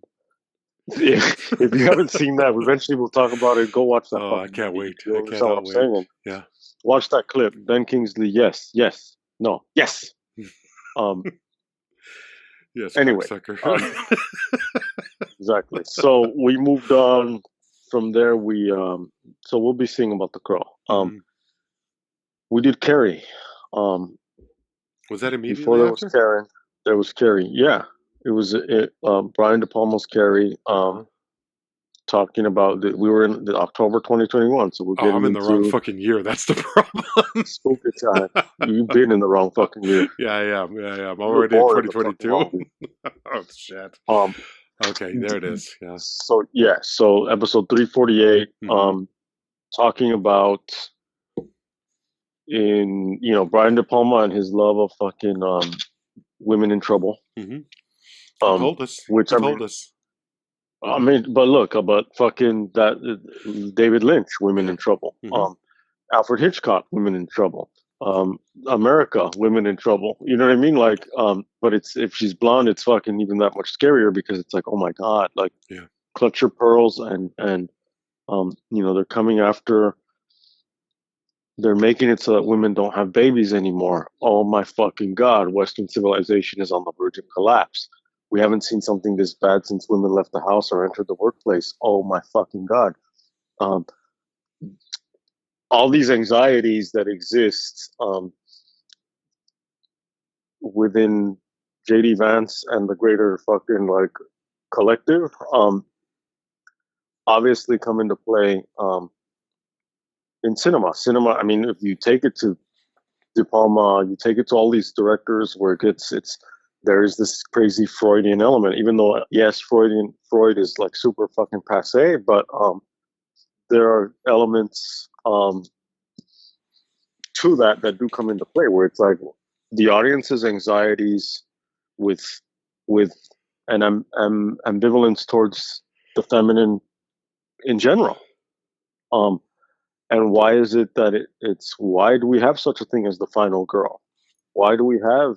if you haven't seen that, eventually we'll talk about it. Go watch that Oh, I fucking can't movie. wait. You I understand what cannot I'm wait. saying? Yeah. Watch that clip. Ben Kingsley, yes, yes, no, yes. Um, Yes, anyway, cocksucker. exactly. So we moved on from there. So we'll be seeing about The Crow. Hmm. We did Carrie. Um, Was that before immediately there was after? Karen, there was Carrie. Yeah, it was Brian De Palma's Carrie. Uh-huh. Talking about we were in the October 2021, so we're Oh, I'm getting in the wrong into fucking year. That's the problem. spooky time. You've been in the wrong fucking year. Yeah, I am. Yeah, I am. I'm You were already in born in the fucking 2022. wrong year. Oh, shit. Um, Okay, there it is. Yeah. so yeah, so episode 348, Hmm. talking about Brian De Palma and his love of fucking women in trouble. Hmm. He Um, told us. which He I told mean, us. I mean, but look, but fucking that David Lynch, Women Yeah. in Trouble. Hmm. Alfred Hitchcock, Women in Trouble. America, Women in Trouble. You know what I mean? Like, but it's if she's blonde, it's fucking even that much scarier because it's like, oh my god, like Yeah. clutch your pearls and they're coming after. They're making it so that women don't have babies anymore. Oh my fucking god, Western civilization is on the verge of collapse. We haven't seen something this bad since women left the house or entered the workplace. Oh my fucking god. Um, all these anxieties that exist within JD Vance and the greater fucking like collective obviously come into play in cinema. Cinema, I mean, if you take it to De Palma, you take it to all these directors where it's there's this crazy Freudian element, even though yes, Freud is like super fucking passe, but there are elements to that do come into play where it's like the audience's anxieties with with and I'm ambivalence towards the feminine in general. Um, and why is it that it's why do we have such a thing as the final girl? Why do we have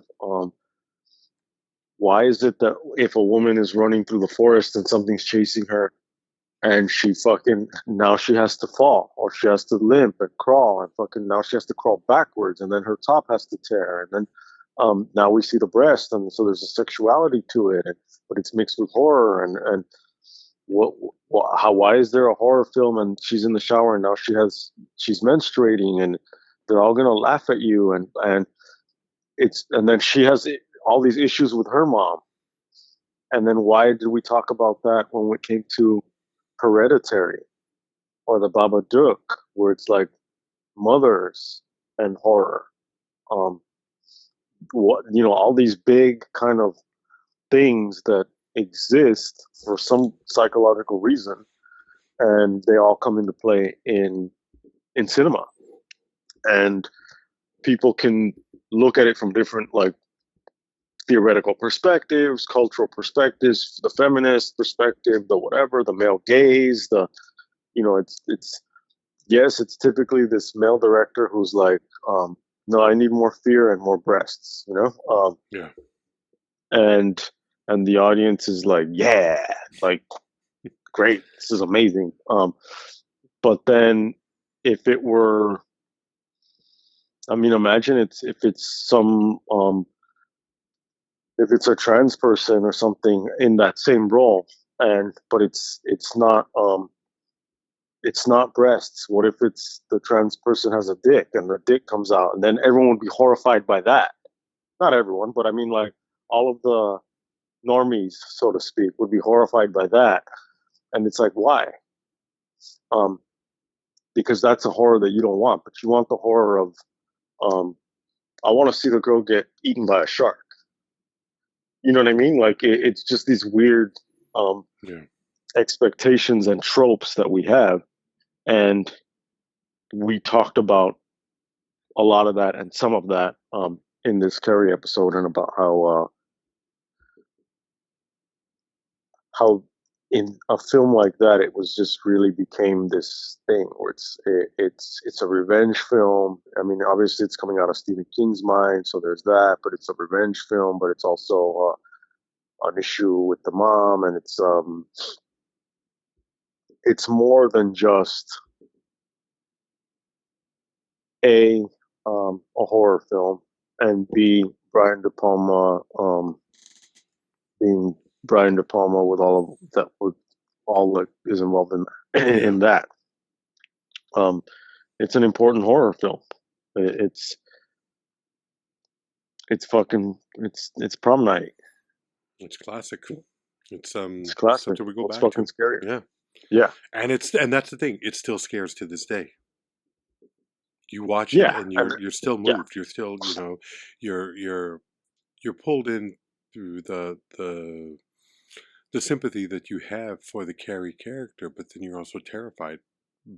why is it that if a woman is running through the forest and something's chasing her and she fucking now she has to fall or she has to limp and crawl and fucking now she has to crawl backwards and then her top has to tear and then now we see the breast and so there's a sexuality to it but it's mixed with horror and how why is there a horror film and she's in the shower and now she's menstruating and they're all gonna laugh at you and it's and then she has all these issues with her mom and then why did we talk about that when it came to Hereditary or the Babadook, where it's like mothers and horror? Um, all these big kind of things that exist for some psychological reason, and they all come into play in cinema, and people can look at it from different like theoretical perspectives, cultural perspectives, the feminist perspective, the whatever, the male gaze, it's yes, it's typically this male director who's like, no, I need more fear and more breasts, Yeah. and the audience is like, yeah, like great, this is amazing. But then if it were, I mean, imagine if it's some if it's a trans person or something in that same role, and but it's not breasts. What if it's the trans person has a dick and the dick comes out, and then everyone would be horrified by that. Not everyone, but I mean, like all of the normies, so to speak, would be horrified by that. And it's like, why? Um, because that's a horror that you don't want, but you want the horror of, um, I want to see the girl get eaten by a shark. You know what I mean? Like it's just these weird um, Yeah. expectations and tropes that we have, and we talked about a lot of that and some of that in this Carrie episode, and about how in a film like that it was just really became this thing where it's a revenge film. I mean, obviously it's coming out of Stephen King's mind, so there's that, but it's a revenge film, but it's also an issue with the mom, and it's more than just a a horror film, and B, Brian De Palma being Brian De Palma with all of that, with all that is involved in Yeah. in that. Um, it's an important horror film. It's it's prom night. It's classic. It's It's classic. something we go What's back fucking to. scary? Yeah. Yeah, And that's the thing. It still scares to this day. You watch it yeah, and and you're still yeah. moved. You're still, you're you're pulled in through the sympathy that you have for the Carrie character, but then you're also terrified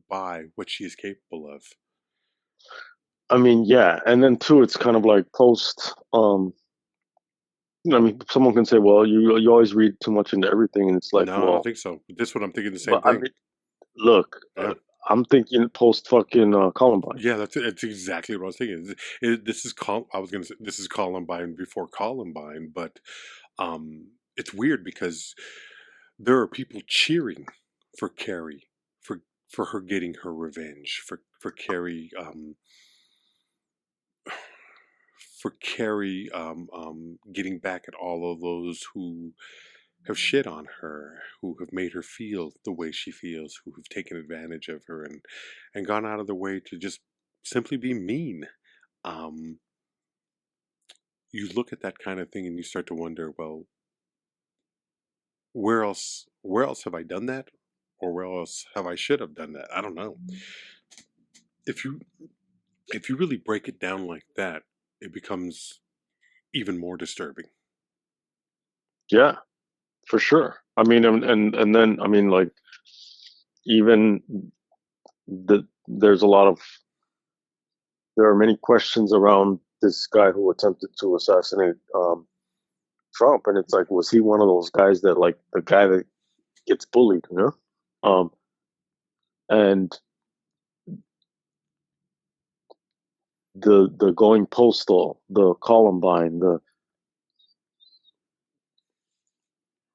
by what she is capable of. I mean, yeah, and then too, it's kind of like post. I mean, someone can say, "Well, you always read too much into everything," and it's like, No, I don't well, think so. This one, I'm thinking the same but I thing. mean, look, Yeah. I'm thinking post fucking Columbine. Yeah, that's exactly what I was thinking. This is I was gonna say this is Columbine before Columbine, but it's weird because there are people cheering for Carrie for her getting her revenge for Carrie getting back at all of those who have shit on her, who have made her feel the way she feels, who have taken advantage of her and gone out of their way to just simply be mean. Um, you look at that kind of thing and you start to wonder, well, where else have I done that? Or where else have I should have done that? I don't know. If you if you really break it down like that, it becomes even more disturbing. Yeah, for sure. I mean, and then I mean, like even there's a lot of there are many questions around this guy who attempted to assassinate Trump, and it's like, was he one of those guys that like the guy that gets bullied, you know? And the going postal, the Columbine, the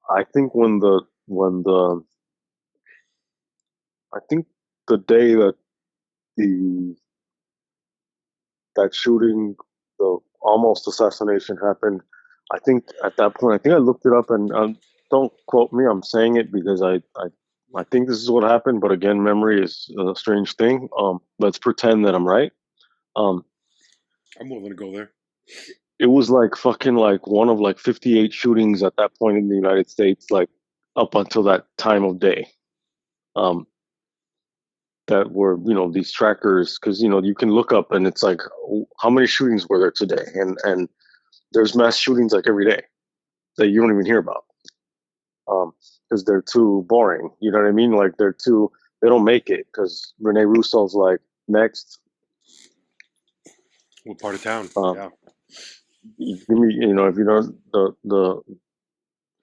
I think I think the day that the that shooting, the almost assassination happened, I think at that point, I think I looked it up and don't quote me. I'm saying it because I think this is what happened, but again, memory is a strange thing. Let's pretend that I'm right. Um, I'm willing to go there. it was like fucking like one of like 58 shootings at that point in the United States, like up until that time of day. Um, that were these trackers because you can look up and it's like how many shootings were there today, and there's mass shootings like every day that you don't even hear about because they're too boring. You know what I mean? Like they don't make it because Rene Russo's like next. What part of town? Um, Yeah. give me if you know the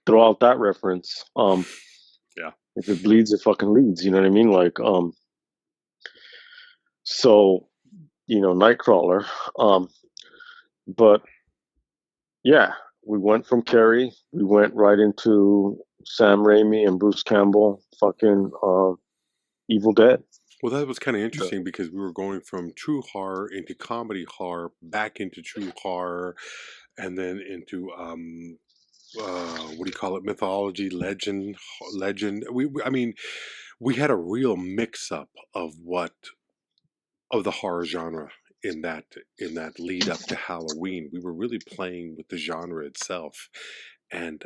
throw out that reference. Yeah. If it bleeds, it fucking leads. You know what I mean? Like so Nightcrawler. Um, but yeah, we went from Carrie, we went right into Sam Raimi and Bruce Campbell, fucking Evil Dead. Well, that was kind of The, interesting because we were going from true horror into comedy horror, back into true horror, and then into what do you call it? Mythology, legend. I mean, we had a real mix-up of what of the horror genre in that lead up to Halloween. We were really playing with the genre itself and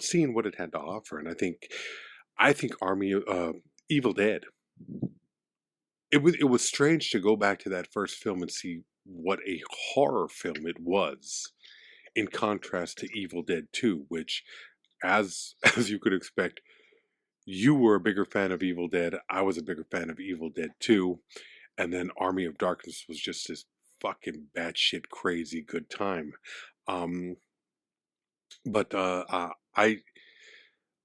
seeing what it had to offer. And I think Army Evil Dead. It was strange to go back to that first film and see what a horror film it was, in contrast to Evil Dead 2, which, as as you could expect, you were a bigger fan of Evil Dead. I was a bigger fan of Evil Dead 2, and then Army of Darkness was just this fucking batshit crazy good time. Um, but I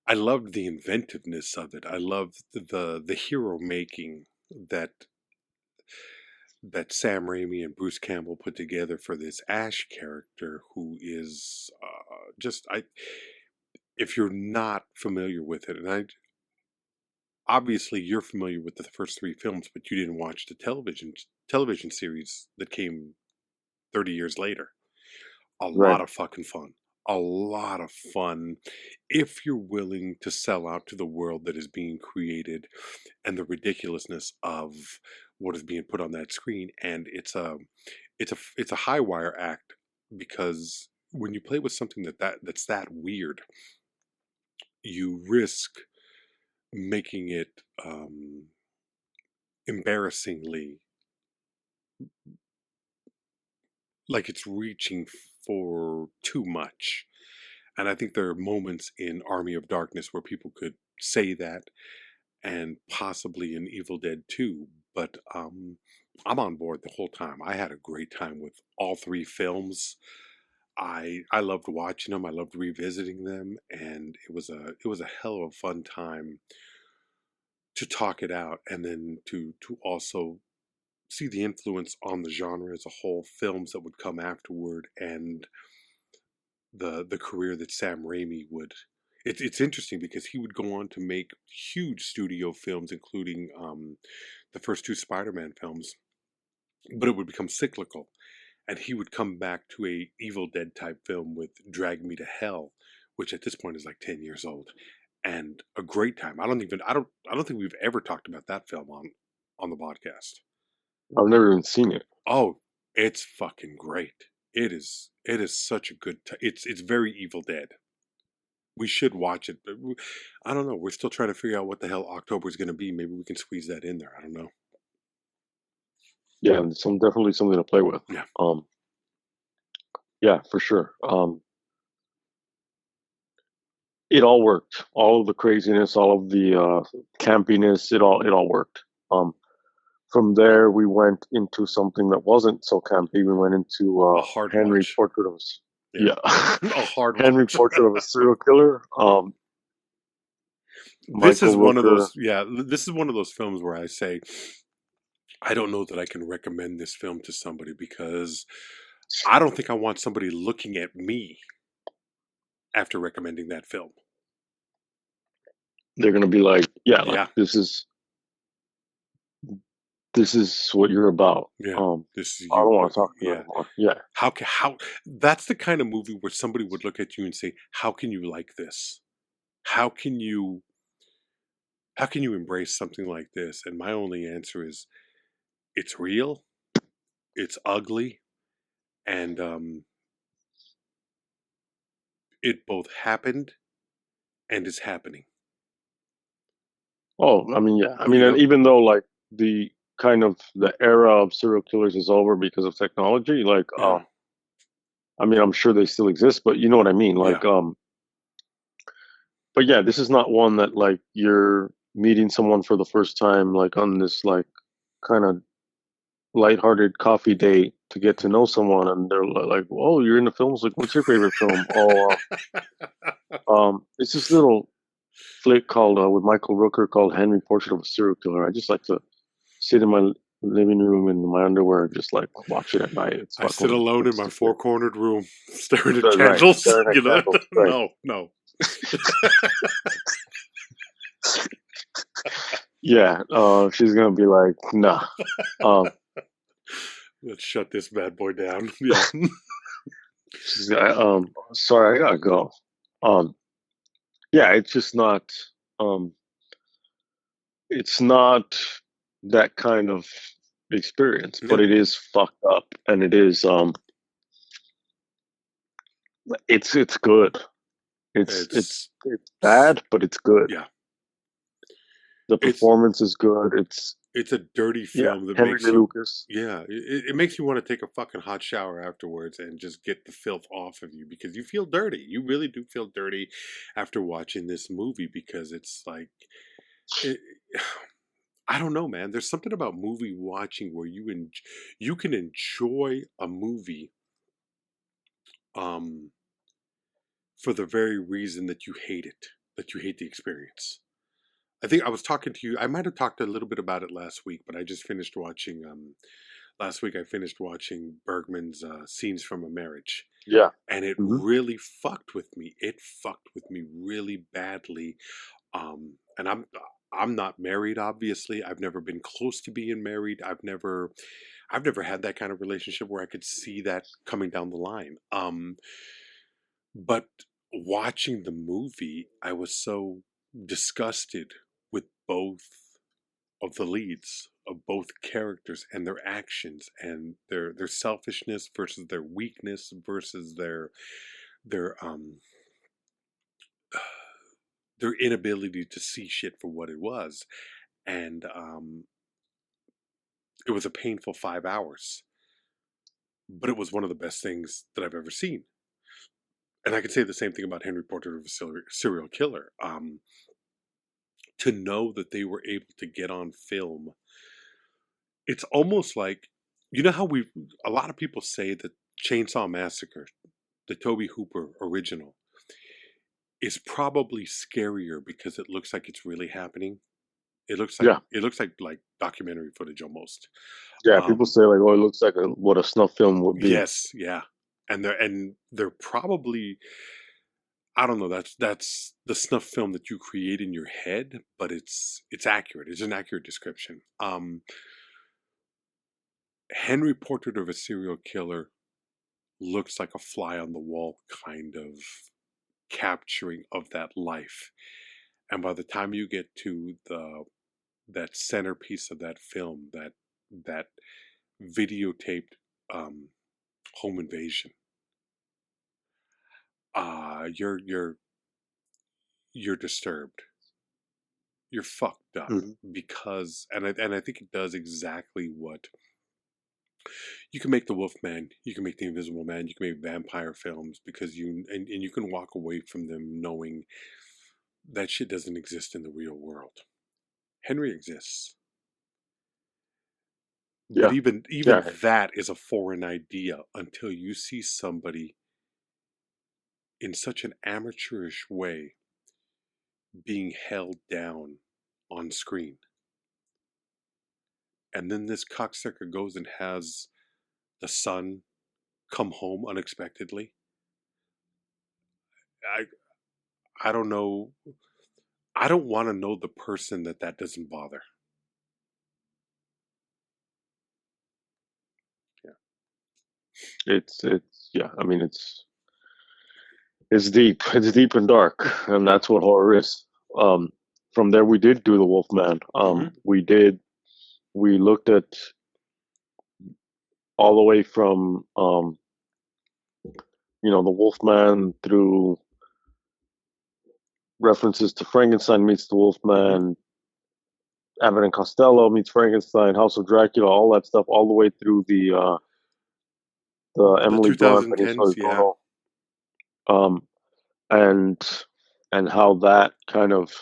loved the inventiveness of it. I loved the hero making that that Sam Raimi and Bruce Campbell put together for this Ash character, who is just I. If you're not familiar with it, and I obviously you're familiar with the first three films, but you didn't watch the television series that came 30 years later. A right. lot of fucking fun. A lot of fun if you're willing to sell out to the world that is being created and the ridiculousness of what is being put on that screen. And it's a high wire act because when you play with something that's that weird, you risk making it embarrassingly like it's reaching for too much. And I think there are moments in Army of Darkness where people could say that, and possibly in Evil Dead 2. But I'm on board the whole time. I had a great time with all three films. I loved watching them. I loved revisiting them, and it was a hell of a fun time to talk it out, and then to also see the influence on the genre as a whole, films that would come afterward, and the career that Sam Raimi would. It's interesting because he would go on to make huge studio films, including the first two Spider-Man films, but it would become cyclical, and he would come back to a Evil Dead type film with Drag Me to Hell, which at this point is like 10 years old, and a great time. I don't think we've ever talked about that film on the podcast. I've never even seen it. Oh, it's fucking great. It is such a good it's very Evil Dead. We should watch it, but I don't know. We're still trying to figure out what the hell October is going to be. Maybe we can squeeze that in there. I don't know. Yeah, definitely something to play with. Yeah. Yeah, for sure. It all worked. All of the craziness, all of the campiness, it all worked. From there, we went into something that wasn't so campy. We went into A hard Henry watch. Portrait of Yeah. yeah, A hard Henry watch. Portrait of a Serial Killer. This is Michael one of Rooker. those. Yeah, this is one of those films where I say, I don't know that I can recommend this film to somebody because I don't think I want somebody looking at me after recommending that film. They're gonna be like, yeah, like Yeah. this is what you're about. Yeah. This is I don't you. want to talk to you Yeah. anymore. Yeah, How that's the kind of movie where somebody would look at you and say, "How can you like this? How can you embrace something like this?" And my only answer is, it's real, it's ugly, and it both happened and is happening. Oh, I mean, yeah. I You mean, and know? even though like the kind of the era of serial killers is over because of technology, like Yeah. I mean, I'm sure they still exist, but you know what I mean. Like Yeah. but yeah, this is not one that like you're meeting someone for the first time, like on this like kind of lighthearted coffee date to get to know someone, and they're like, "Oh, you're into films. Like, what's your favorite film?" Oh, it's this little flick called with Michael Rooker called Henry Portrait of a Serial Killer. I just like to sit in my living room in my underwear, just like watch it at night. It's I sit fucking. alone in my It's, four-cornered room, staring at that's right. candles. Staring at You know? candles. Right. No. Yeah. She's gonna be like, nah. Let's shut this bad boy down. Yeah. She's sorry, I gotta go. Yeah, it's just not. Um, it's not that kind of experience, but Yeah. it is fucked up, and it is it's good. It's bad, but it's good. Yeah. The performance is good. It's a dirty film that Henry makes Lee you. Lucas. Yeah, it makes you want to take a fucking hot shower afterwards and just get the filth off of you because you feel dirty. You really do feel dirty after watching this movie because it's like, it, I don't know, man. There's something about movie watching where you can enjoy a movie, um, for the very reason that you hate it, that you hate the experience. I think I was talking to you. I might have talked a little bit about it last week, but I just finished watching. Last week I finished watching Bergman's Scenes from a Marriage. Yeah, and it really fucked with me. It fucked with me really badly. And I'm not married. Obviously, I've never been close to being married. I've never had that kind of relationship where I could see that coming down the line. But watching the movie, I was so disgusted with both of the leads of both characters and their actions and their selfishness versus their weakness versus their their inability to see shit for what it was. And it was a painful 5 hours, but it was one of the best things that I've ever seen. And I could say the same thing about Henry Portrait of a Serial Killer. To know that they were able to get on film, it's almost like, you know how a lot of people say that Chainsaw Massacre the Tobe Hooper original, is probably scarier because it looks like it's really happening. It looks Yeah, like documentary footage almost. yeah. People say like, "Oh, it looks like what a snuff film would be." Yes, yeah, and they're probably, I don't know. That's the snuff film that you create in your head, but it's accurate. It's an accurate description. Henry Portrait of a Serial Killer looks like a fly on the wall kind of capturing of that life. And by the time you get to that centerpiece of that film, that videotaped um, home invasion, you're disturbed. You're fucked up Hmm. because, and I think it does exactly what you can make. The Wolfman, you can make the Invisible Man, you can make vampire films because and you can walk away from them knowing that shit doesn't exist in the real world. Henry exists, but Yeah, even yeah. that is a foreign idea until you see somebody in such an amateurish way being held down on screen. And then this cocksucker goes and has the son come home unexpectedly. I I don't know. I don't want to know the person that doesn't bother. Yeah. It's yeah. I mean, it's deep. It's deep and dark, and Yeah. that's what horror is. Um, from there, we did do the Wolfman. Mm-hmm. We looked at all the way from the Wolfman through references to Frankenstein meets the Mm-hmm. Wolfman, Abbott and Costello meets Frankenstein, House of Dracula, all that stuff, all the way through the The Emily Blunt, Benicio 2010s, del yeah. Toro, um, and and how that kind of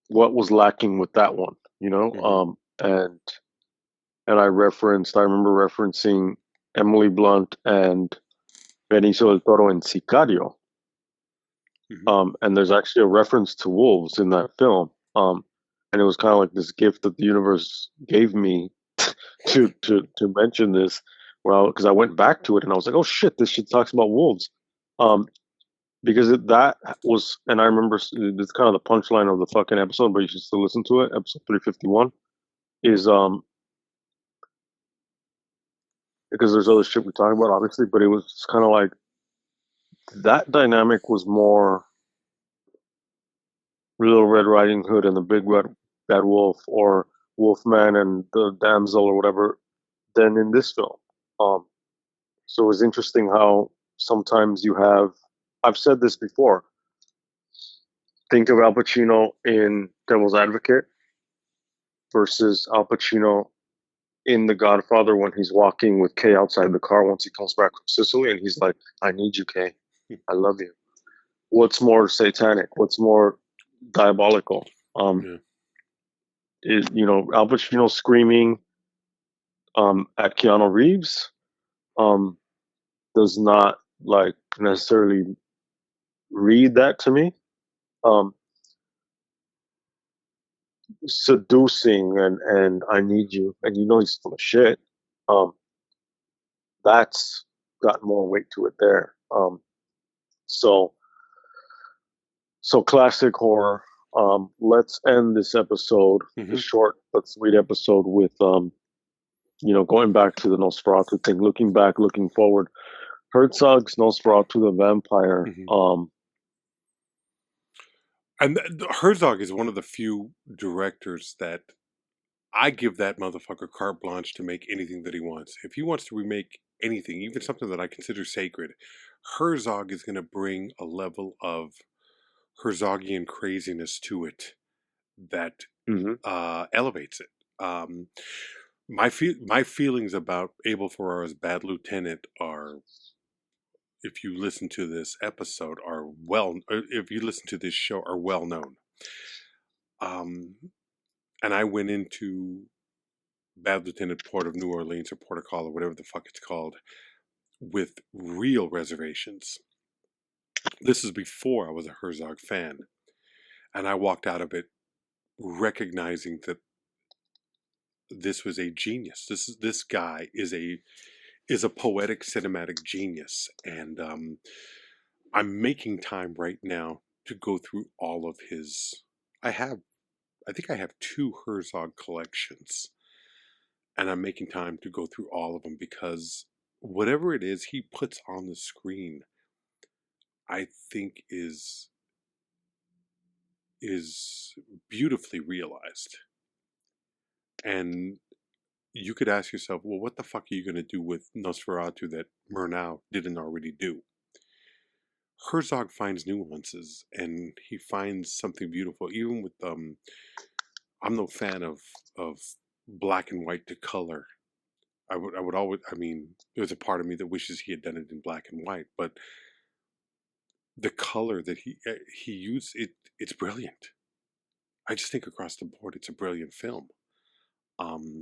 what was lacking with that one, Mm-hmm. and I remember referencing Emily Blunt and Benicio del Toro in Sicario. Mm-hmm. And there's actually a reference to wolves in that film. And it was kind of like this gift that the universe gave me to mention this. Well, because I went back to it and I was like, oh shit, this shit talks about wolves. Um, because that was, and I remember it's kind of the punchline of the fucking episode, but you should still listen to it. Episode 351 is because there's other shit we talk about, obviously, but it was just kind of like that dynamic was more Little Red Riding Hood and the Big Red Bad Wolf, or Wolfman and the Damsel, or whatever, than in this film. Um, so it's interesting how sometimes you have. I've said this before. Think of Al Pacino in Devil's Advocate versus Al Pacino in The Godfather when he's walking with Kay outside the car once he comes back from Sicily, and he's like, "I need you, Kay. I love you." What's more satanic? What's more diabolical? Yeah. Is Al Pacino screaming at Keanu Reeves um, does not like necessarily read that to me. Um, Seducing and I need you, and he's full of shit. Um, that's got more weight to it there. So so classic horror. Let's end this episode, the Mm-hmm. short but sweet episode, with going back to the Nosferatu thing, looking back, looking forward. Herzog's Nosferatu the Vampire. Mm-hmm. And Herzog is one of the few directors that I give that motherfucker carte blanche to make anything that he wants. If he wants to remake anything, even something that I consider sacred, Herzog is going to bring a level of Herzogian craziness to it that Mm-hmm. elevates it. Um, my feelings about Abel Ferrara's Bad Lieutenant are, if you listen to this episode, if you listen to this show, are well known. And I went into Bad Lieutenant Port of New Orleans or Port of Call or whatever the fuck it's called with real reservations. This is before I was a Herzog fan, and I walked out of it recognizing that this was a genius. This guy is a poetic cinematic genius, and I'm making time right now to go through all of his. I have, I think I have two Herzog collections, and I'm making time to go through all of them because whatever it is he puts on the screen, I think is beautifully realized. And you could ask yourself, well, what the fuck are you going to do with Nosferatu that Murnau didn't already do? Herzog finds nuances and he finds something beautiful, even with I'm no fan of black and white to color. I would always, I mean, there's a part of me that wishes he had done it in black and white, but the color that he used, it's brilliant. I just think across the board, it's a brilliant film. Um,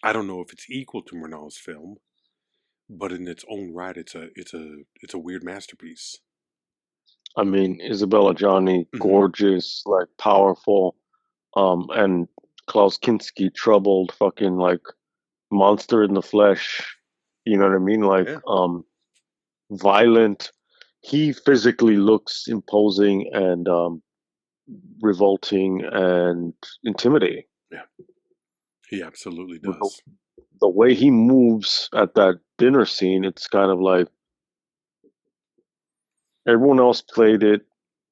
I don't know if it's equal to Murnau's film, but in its own right, it's a weird masterpiece. I mean, Isabella Johnny, Hmm. gorgeous, like powerful, and Klaus Kinski, troubled, fucking like monster in the flesh. You know what I mean? Like, Yeah, violent. He physically looks imposing and revolting and intimidating. yeah, he absolutely With does. the way he moves at that dinner scene, it's kind of like everyone else played it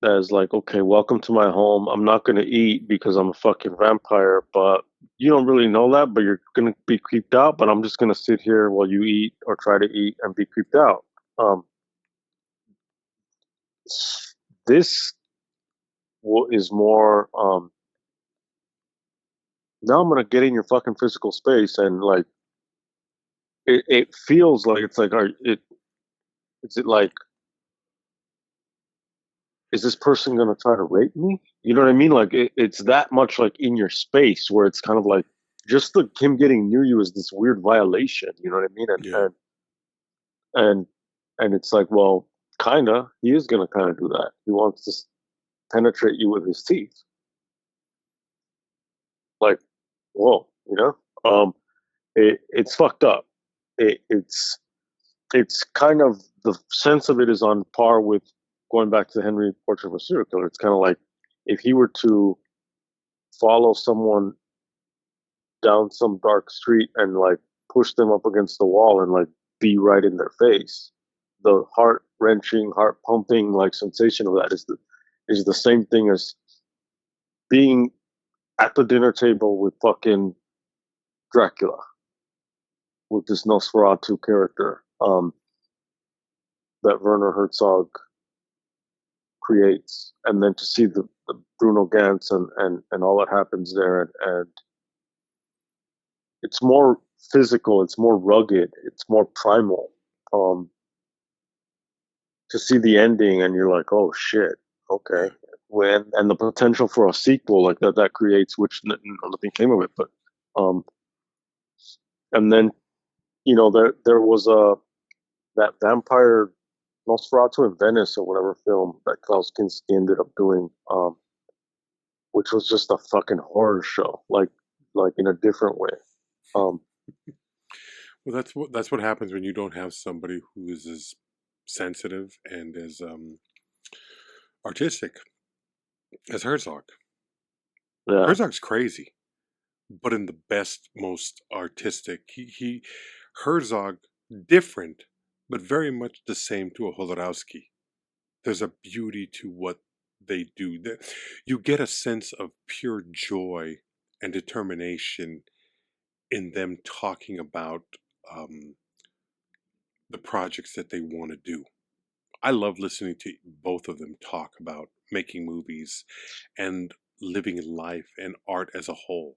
as like, okay, welcome to my home. I'm not gonna eat because I'm a fucking vampire, but you don't really know that, but you're gonna be creeped out. But I'm just gonna sit here while you eat or try to eat and be creeped out. Um, this is more. Now I'm gonna get in your fucking physical space and like it feels like it's like, are it? Is it like, is this person gonna try to rape me? You know what I mean? Like it's that much like in your space where it's kind of like just the him getting near you is this weird violation. You know what I mean? Yeah, And and it's like, well, kinda, he is gonna kind of do that. He wants to penetrate you with his teeth. Like, whoa, you know? It's fucked up. It's kind of the sense of it is on par with going back to the Henry Portrait of a Serial Killer. It's kind of like if he were to follow someone down some dark street and like push them up against the wall and like be right in their face. The heart wrenching, heart pumping like sensation of that is the same thing as being at the dinner table with fucking Dracula, with this Nosferatu character that Werner Herzog creates, and then to see the Bruno Gantz and all that happens there, and it's more physical, it's more rugged, it's more primal. Um, to see the ending and you're like, oh shit, okay. yeah. When and the potential for a sequel like that creates, which nothing came of it, but um, and then there was a that vampire Nosferatu in Venice or whatever film that Klaus Kinski ended up doing, which was just a fucking horror show, like in a different way. Um, Well, that's what happens when you don't have somebody who is as sensitive and as artistic as Herzog. yeah, Herzog's crazy, but in the best, most artistic. He Herzog different, but very much the same to a Jodorowsky. There's a beauty to what they do. You get a sense of pure joy and determination in them talking about um, the projects that they want to do. I love listening to both of them talk about making movies and living life and art as a whole.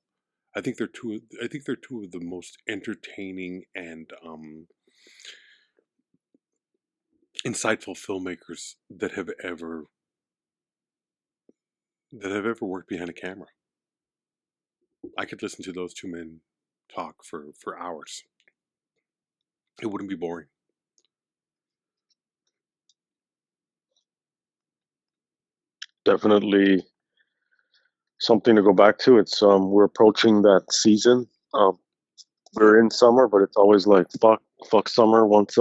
I think they're two of the most entertaining and insightful filmmakers that have ever worked behind a camera. I could listen to those two men talk for hours. it wouldn't be boring. Definitely something to go back to. It's we're approaching that season. We're in summer, but it's always like fuck summer. Once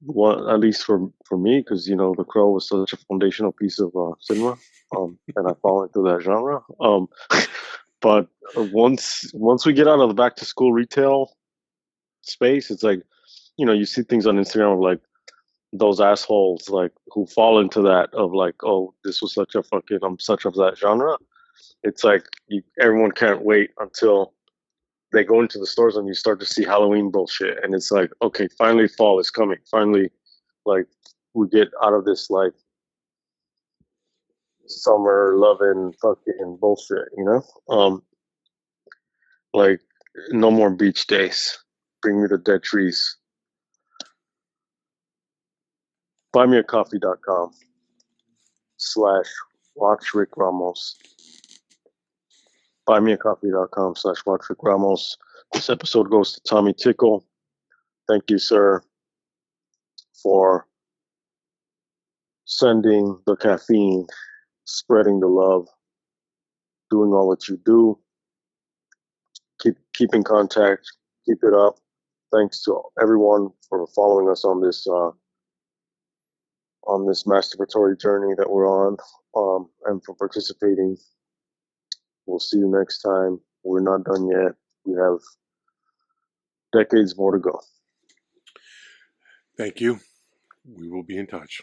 one, at least for me, because you know The Crow was such a foundational piece of cinema, and I fall into that genre. But once we get out of the back to school retail space, it's like, you know, you see things on Instagram of like those assholes like who fall into that of like, oh, this was such a fucking I'm such of that genre. It's like everyone can't wait until they go into the stores and you start to see Halloween bullshit, and it's like, okay, finally fall is coming. Finally, like we get out of this like summer loving fucking bullshit, you know? Like no more beach days. Bring me the dead trees. buymeacoffee.com/watch Rick Ramos. buymeacoffee.com/watch Rick Ramos. This episode goes to Tommy Tickle. Thank you, sir, for sending the caffeine, spreading the love, doing all that you do. Keep in contact. Keep it up. Thanks to everyone for following us on this masturbatory journey that we're on, and for participating. We'll see you next time. We're not done yet. We have decades more to go. Thank you. We will be in touch.